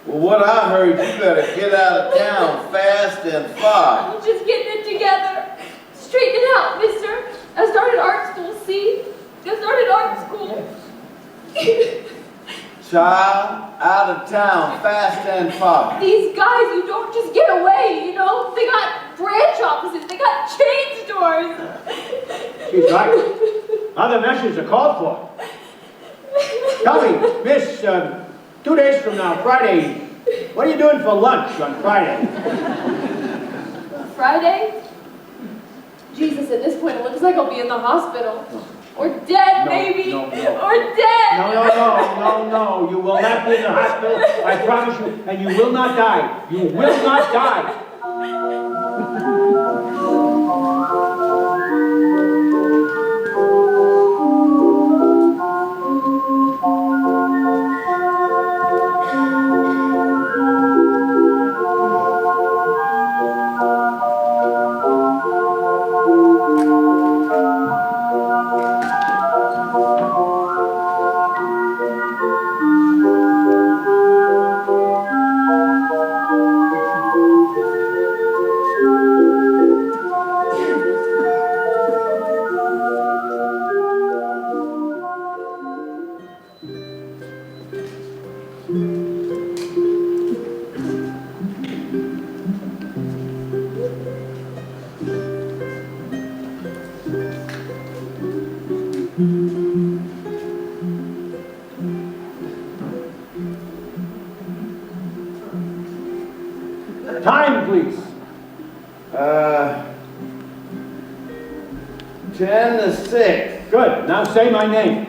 Well, what I heard, you gotta get out of town fast and far. I'm just getting it together. Straighten it out, mister. I started art school, see? I started art school. Child, out of town fast and far. These guys who don't just get away, you know? They got branch offices. They got chain stores. She's right. Other measures are called for. Tell me, miss, 2 days from now, Friday, what are you doing for lunch on Friday? Friday? Jesus, at this point, it looks like I'll be in the hospital. Or dead, maybe. No. Or dead. No. You will not be in the hospital. I promise you. And you will not die. You will not die. Time, please. 10 to 6. Good. Now say my name.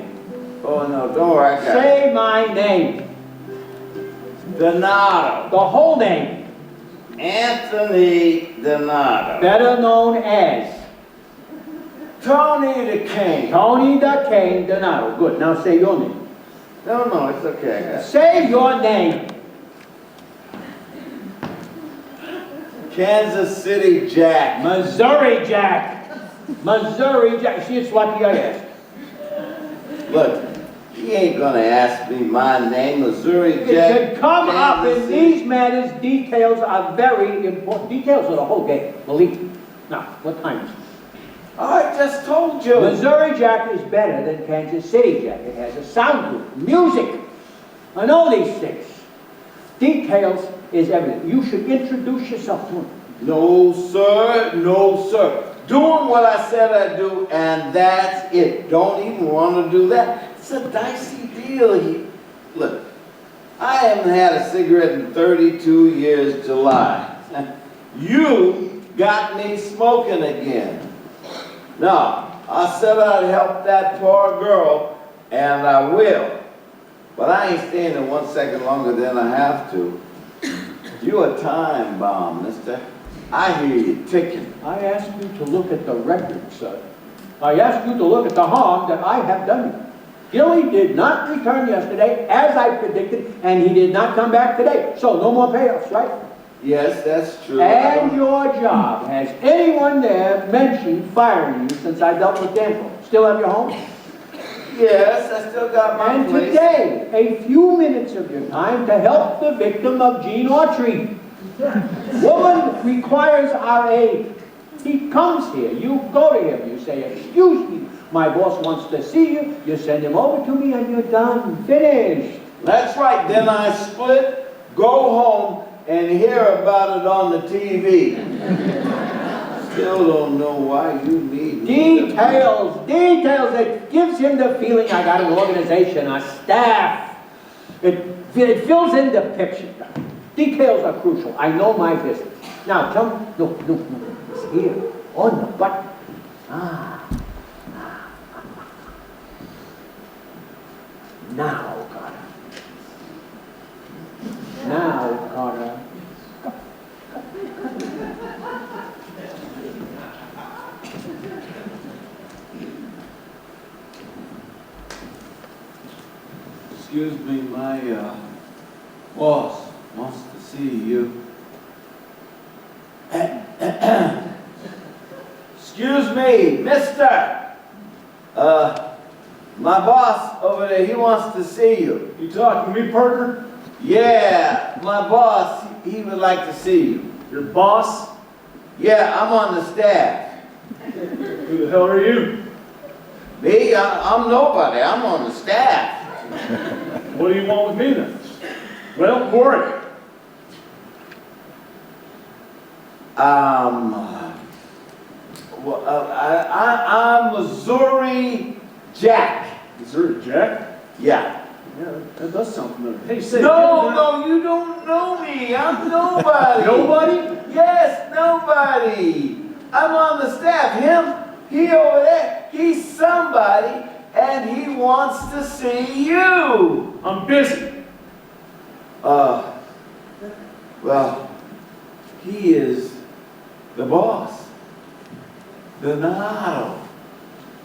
Oh, no, don't worry, I got it. Say my name. Donato. The whole name. Anthony Donato. Better known as. Tony the King. Tony the Cane Donato. Good. Now say your name. No, it's okay. I got it. Say your name. Kansas City Jack. Missouri Jack. Missouri Jack. See, it's lucky I asked. Look, he ain't gonna ask me my name, Missouri It Jack. should come up Kansas in City. these matters. Details are very important. Details of the whole game. Believe me. Now, what time is it? I just told you. Missouri Jack is better than Kansas City Jack. It has a sound group, music. I know these things. Details is everything. You should introduce yourself to him. No, sir. No, sir. Doing what I said I'd do, and that's it. Don't even want to do that. It's a dicey deal. Look, I haven't had a cigarette in 32 years, July. You got me smoking again. Now, I said I'd help that poor girl, and I will. But I ain't staying there 1 second longer than I have to. You a time bomb, mister. I hear you ticking. I asked you to look at the record, sir. I asked you to look at the harm that I have done you. Gilley did not return yesterday, as I predicted, and he did not come back today. So no more payoffs, right? Yes, that's true. And your job. Has anyone there mentioned firing you since I dealt with Danforth? Still have your home? Yes, I still got my And place. today, a few minutes of your time to help the victim of Gene Autry. Woman requires our aid. He comes here. You go to him. You say, excuse me, my boss wants to see you. You send him over to me and you're done. Finished. That's right. Then I split, go home, and hear about it on the TV. Still don't know why you need me to- Details. It gives him the feeling I got an organization, a staff. It fills in the picture. Details are crucial. I know my business. Now, tell me, no. It's here, on the button. Now, Carter. Excuse me, my boss wants to see you. Excuse me, mister. My boss over there, he wants to see you. You talking to me, partner? Yeah, my boss, he would like to see you. Your boss? Yeah, I'm on the staff. Who the hell are you? Me? I'm nobody. I'm on the staff. What do you want with me then? Well, Corey. I'm Missouri Jack. Missouri Jack? Yeah. Yeah, that does sound familiar. Hey, say. No, you don't know me. I'm nobody. Nobody? Yes, nobody. I'm on the staff. He over there, he's somebody, and he wants to see you. I'm busy. Well, he is the boss. Donato.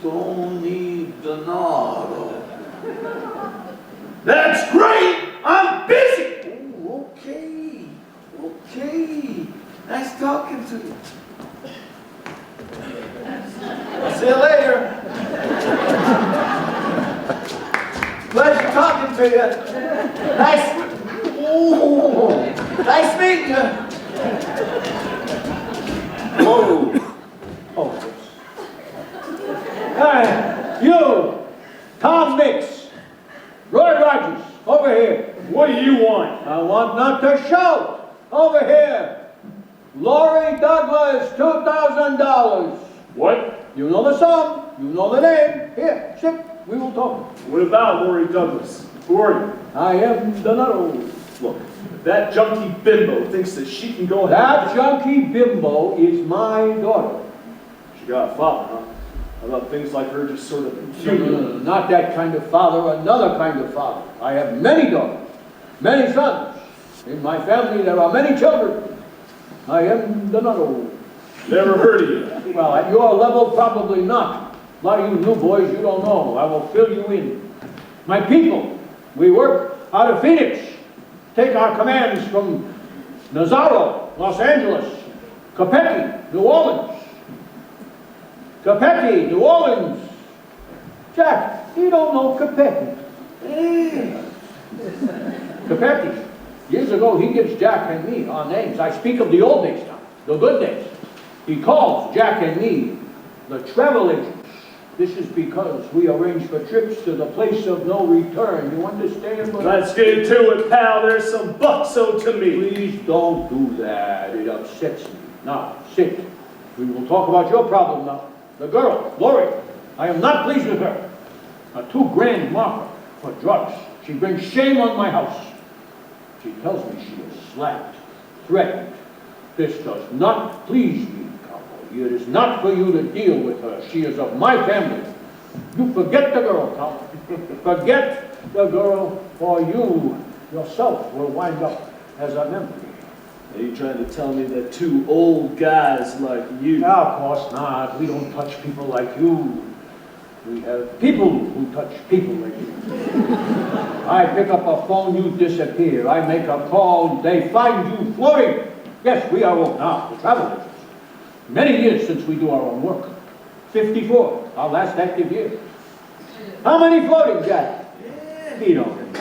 Tony Donato. That's great! I'm busy! Oh, okay. Nice talking to you. I'll see you later. Pleasure talking to you. Nice meeting you. Whoa. Oh. Hey, you, Tom Mix, Roy Rogers, over here. What do you want? I want not to shout. Over here. Laurie Douglas, $2,000. What? You know the sum. You know the name. Here, sit. We will talk. What about Laurie Douglas? Who are you? I am Donato. Look, if that junkie bimbo thinks that she can go ahead. That junkie bimbo is my daughter. She got a father, huh? I thought things like her just sort of No, accumulate. not that kind of father, another kind of father. I have many daughters, many sons. In my family there are many children. I am Donato. Never heard of you. Well, at your level, probably not. A lot of you new boys, you don't know. I will fill you in. My people, we work out of Phoenix. Take our commands from Nazaro, Los Angeles, Capecchi, New Orleans. Capecchi, New Orleans. Jack, you don't know Capecchi. Capecchi. Years ago, he gives Jack and me our names. I speak of the old days now, the good days. He calls Jack and me the travel agents. This is because we arrange for trips to the place of no return. You understand? Let's get to it, pal. There's some bucks owed to me. Please don't do that. It upsets me. Now, sit. We will talk about your problem now. The girl, Laurie. I am not pleased with her. A $2,000 marker for drugs. She brings shame on my house. She tells me she is slapped, threatened. This does not please me, Cowboy. It is not for you to deal with her. She is of my family. You forget the girl, Cowboy. Forget the girl, or you yourself will wind up as a memory. Are you trying to tell me that two old guys like you? No, of course not. We don't touch people like you. We have people who touch people like you. I pick up a phone, you disappear. I make a call, they find you floating. Yes, we are old now, the travel agents. Many years since we do our own work. 54, our last active year. How many floating, Jack? He don't remember.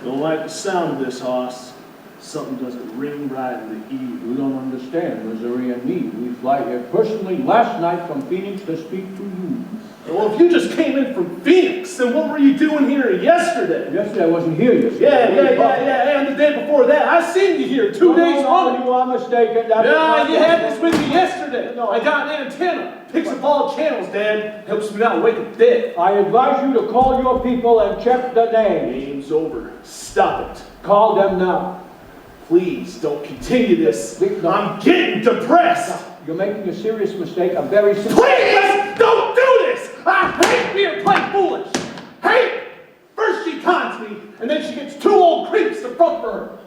Don't like the sound of this, Hoss. Something doesn't ring right in the ear. You don't understand, Missouri and me. We fly here personally last night from Phoenix to speak to you. Well, if you just came in from Phoenix, then what were you doing here yesterday? Yesterday I wasn't here yesterday. Yeah, and the day before that. I seen you here 2 days on. You are mistaken. Yeah, you had this with me yesterday. No, I got an antenna. Picks up all channels, Dad. Helps me not wake up dead. I advise you to call your people and check the name. Game's over. Stop it. Call them now. Please don't continue this. No. I'm getting depressed. You're making a serious mistake. A very serious. Please don't do this. I hate being played foolish. Hate. First she cons me, and then she gets two old creeps to front for her.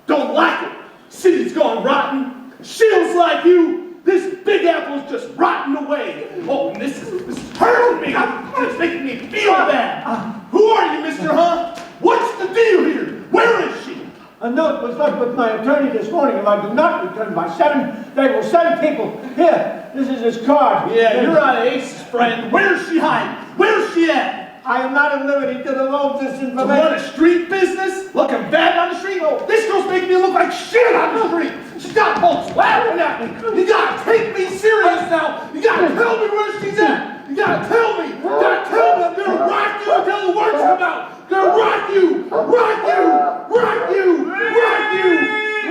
Don't like it. City's gone rotten. Shills like you. This Big Apple's just rotting away. Oh, and this is hurting me. It's making me feel bad. Who are you, mister, huh? What's the deal here? Where is she? A note was left with my attorney this morning. If I do not return by 7, they will send people. Here, this is his card. Yeah, you're out of Ace's friend. Where's she hiding? Where's she at? I am not at liberty to divulge this To information. run a street business? Looking bad on the street? Oh, this girl's making me look like shit on the street. Stop folks laughing at me. You gotta take me serious now. You gotta tell me where she's at. You gotta tell me. You gotta tell me. I'm gonna rock you until the words come out. Gonna rock you. Rock you. Rock you. Rock you.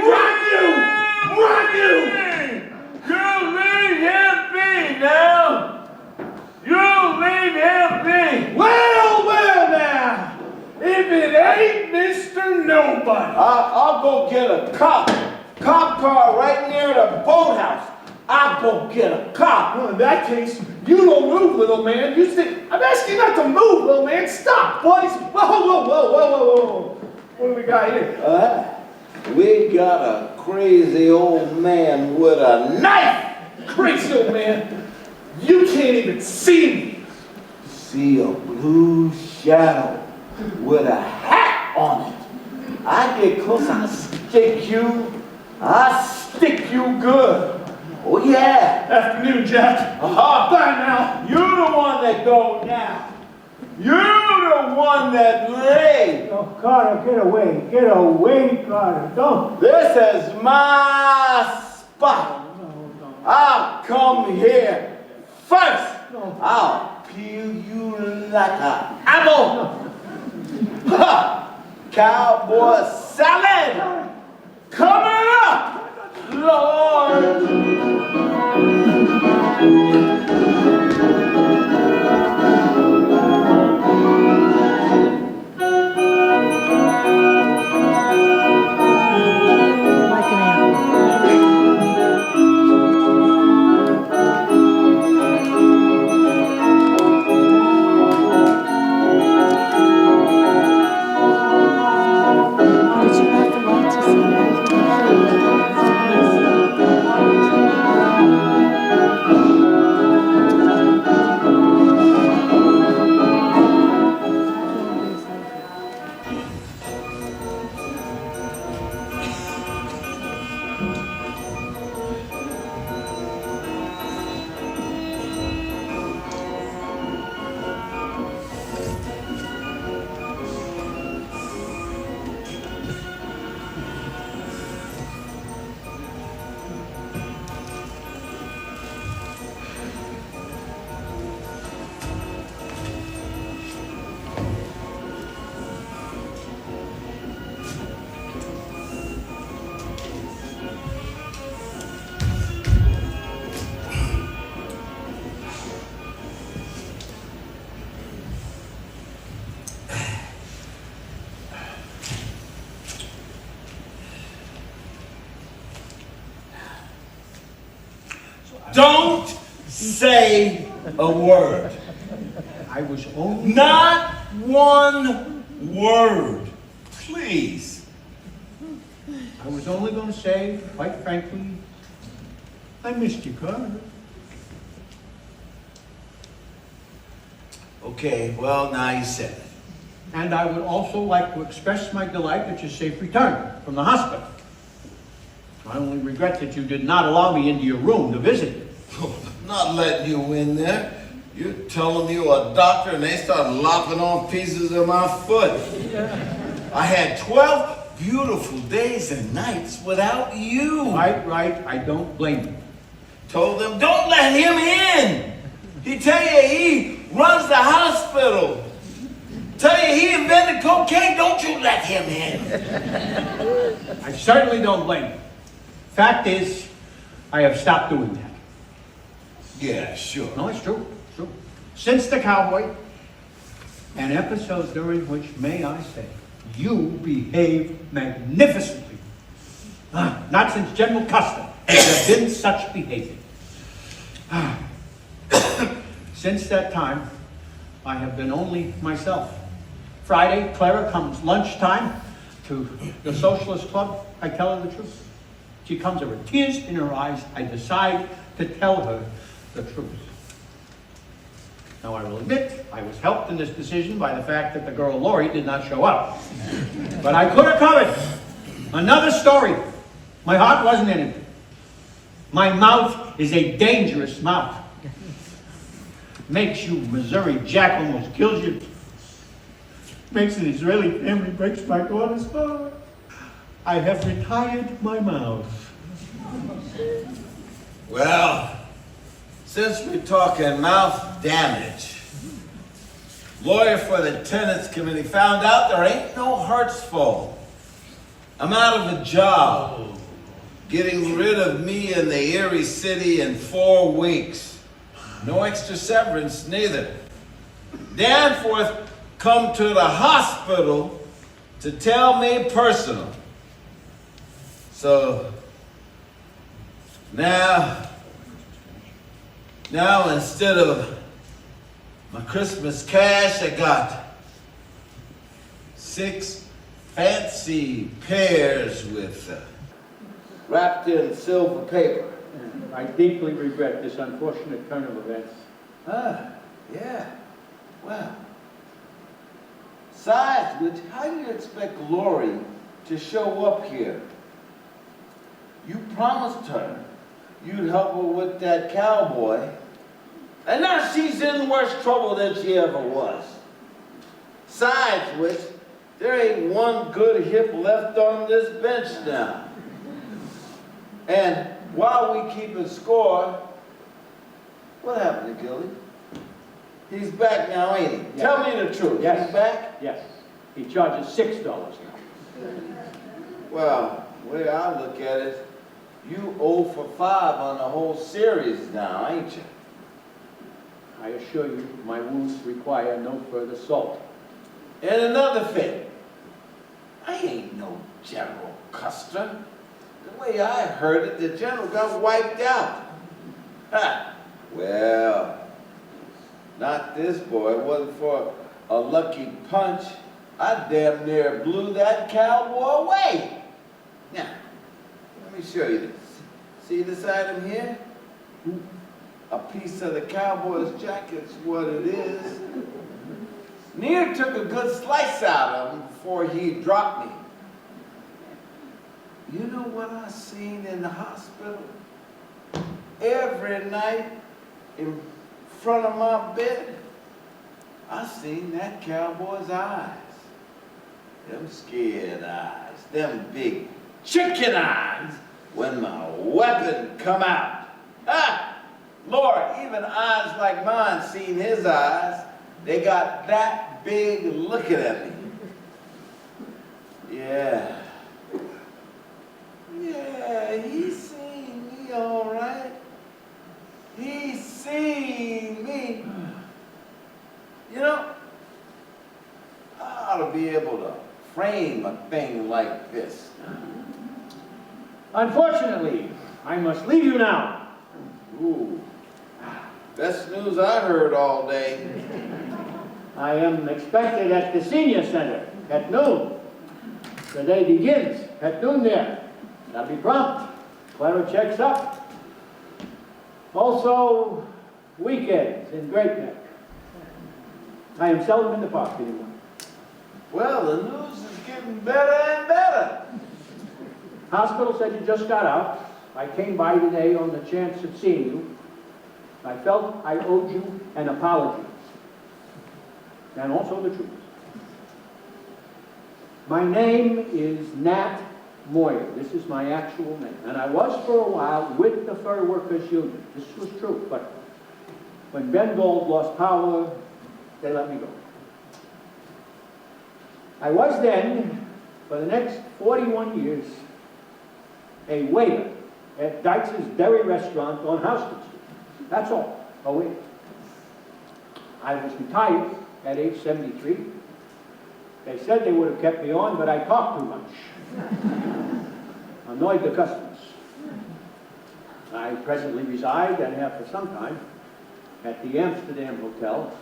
Rock you. Rock you. You leave him be now. You leave him be. Well now. If it ain't Mr. Nobody. I'll go get a cop car right near the boathouse. I'll go get a cop. Well, in that case, you don't move, little man. You stay. I'm asking you not to move, little man. Stop, buddies. Whoa. What do we got here? We got a crazy old man with a knife. Crazy old man. You can't even see me. See a blue shadow with a hat on it. I get close, I stick you good. Oh yeah. Afternoon, Jack. Aha. Bye now. You the one that go now. You the one that lay. Oh, Carter, get away. Get away, Carter. Don't. This is my spot. I'll come here first. I'll peel you like a apple. Ha! Cowboy salad coming up, Lord. Like an apple. Did you have the light to see that? say a word. I was only... Not one word. Please. I was only going to say, quite frankly, I missed you, Clara. Okay, well, now you said it. And I would also like to express my delight at your safe return from the hospital. I only regret that you did not allow me into your room to visit. Not letting you in there. You're telling you a doctor and they start lopping off pieces of my foot. I had 12 beautiful days and nights without you. Right, I don't blame you. Told them, don't let him in. He tell you he runs the hospital. Tell you he invented cocaine, don't you let him in. I certainly don't blame you. Fact is, I have stopped doing that. Yeah, sure. No, it's true. True. Since the Cowboy, an episode during which, may I say, you behaved magnificently. Not since General Custer has there been such behavior. Since that time, I have been only myself. Friday, Clara comes lunchtime to the Socialist Club. I tell her the truth. She comes there with tears in her eyes. I decide to tell her the truth. Now, I will admit, I was helped in this decision by the fact that the girl Laurie did not show up. But I could have covered another story. My heart wasn't in it. My mouth is a dangerous mouth. Makes you Missouri Jack, almost kills you. Makes an Israeli family, breaks my daughter's heart. I have retired my mouth. Well, since we're talking mouth damage, lawyer for the tenants committee found out there ain't no Hartsville. I'm out of a job, getting rid of me in the Erie City in 4 weeks. No extra severance neither. Danforth come to the hospital to tell me personal. So now instead of my Christmas cash, I got 6 fancy pears with wrapped in silver paper. I deeply regret this unfortunate turn of events. Yeah. Well, besides which, how do you expect Laurie to show up here? You promised her you'd help her with that cowboy, and now she's in worse trouble than she ever was. Besides which, there ain't one good hip left on this bench now. And while we keeping score, what happened to Gilley? He's back now, ain't he? Yes. Tell me the truth. Yes. He's back? Yes. He charges $6 now. Well, the way I look at it, you 0 for 5 on the whole series now, ain't you? I assure you, my wounds require no further salt. And another thing, I ain't no General Custer. The way I heard it, the general got wiped out. Ha! Well, not this boy. It wasn't for a lucky punch. I damn near blew that cowboy away. Now, let me show you this. See this item here? A piece of the cowboy's jacket's what it is. Near took a good slice out of him before he dropped me. You know what I seen in the hospital? Every night in front of my bed, I seen that cowboy's eyes. Them scared eyes, them big chicken eyes, when my weapon come out. Ah! Lord, even eyes like mine seen his eyes. They got that big looking at me. Yeah. Yeah, he seen me all right. He seen me. You know, I ought to be able to frame a thing like this. Unfortunately, I must leave you now. Ooh. Best news I heard all day. I am expected at the senior center at noon. The day begins at noon there. Gotta be prompt. Clara checks up. Also, weekends in Great Neck. I am seldom in the park anymore. Well, the news is getting better and better. Hospital said you just got out. I came by today on the chance of seeing you. I felt I owed you an apology. And also the truth. My name is Nat Moyer. This is my actual name. And I was for a while with the Fur Workers Union. This was true. But when Ben Gold lost power, they let me go. I was then, for the next 41 years, a waiter at Dykes' Dairy Restaurant on Houston Street. That's all, a waiter. I was retired at age 73. They said they would have kept me on, but I talked too much. Annoyed the customers. I presently reside, and have for some time, at the Amsterdam Hotel.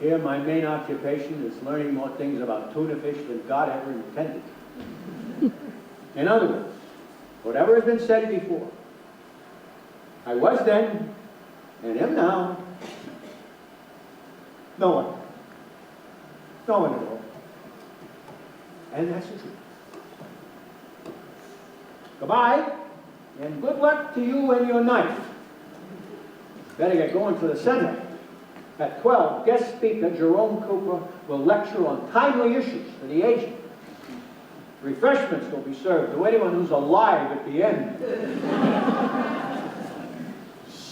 Here, my main occupation is learning more things about tuna fish than God ever intended. In other words, whatever has been said before, I was then, and am now, no one. No one at all. And that's the truth. Goodbye, and good luck to you and your knife. Better get going to the center. At 12, guest speaker Jerome Cooper will lecture on timely issues for the aged. Refreshments will be served to anyone who's alive at the end.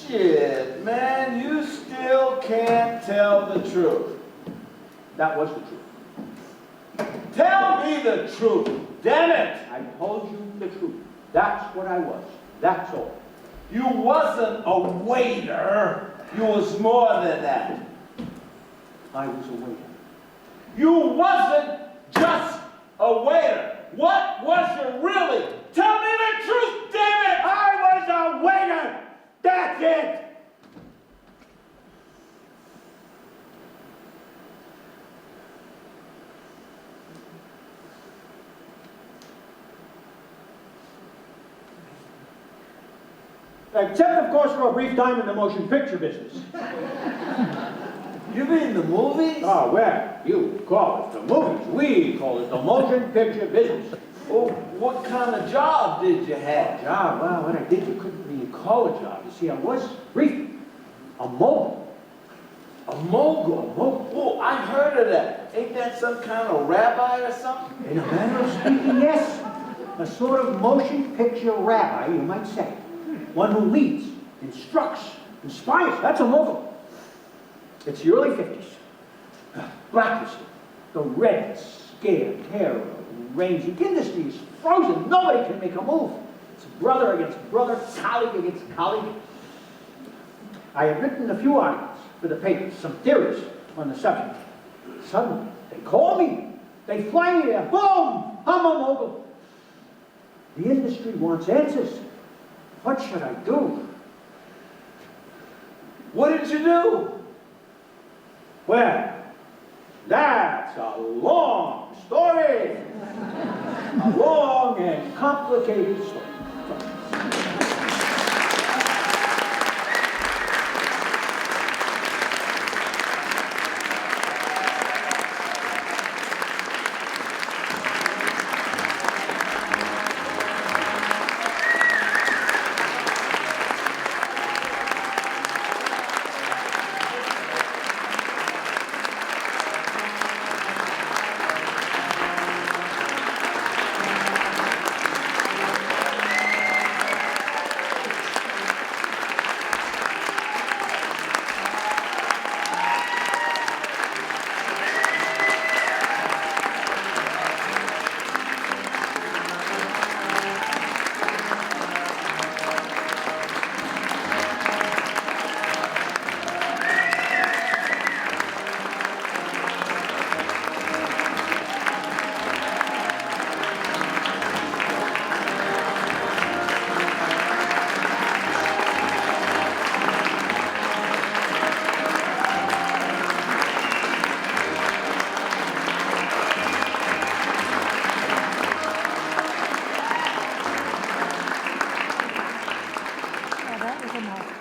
Shit, man, you still can't tell the truth. That was the truth. Tell me the truth, damn it! I told you the truth. That's what I was. That's all. You wasn't a waiter. You was more than that. I was a waiter. You wasn't just a waiter. What was you really? Tell me the truth, damn it! I was a waiter! That's it! Except, of course, for a brief time in the motion picture business. You mean the movies? Oh, well, you call it the movies. We call it the motion picture business. Oh, what kind of job did you have? Job? Well, what I did, you couldn't really call a job. You see, I was brief. A mogul. A mogul? Oh, I heard of that. Ain't that some kind of rabbi or something? In a manner of speaking, yes. A sort of motion picture rabbi, you might say. One who leads, instructs, inspires. That's a mogul. It's the early 50s. Blacklisted. The red scare, terror, reigns. The industry is frozen. Nobody can make a move. It's brother against brother, colleague against colleague. I had written a few articles for the papers, some theories on the subject. Suddenly, they call me. They fly me there. Boom! I'm a mogul. The industry wants answers. What should I do? What did you do? Well, that's a long story. A long and complicated story. so much.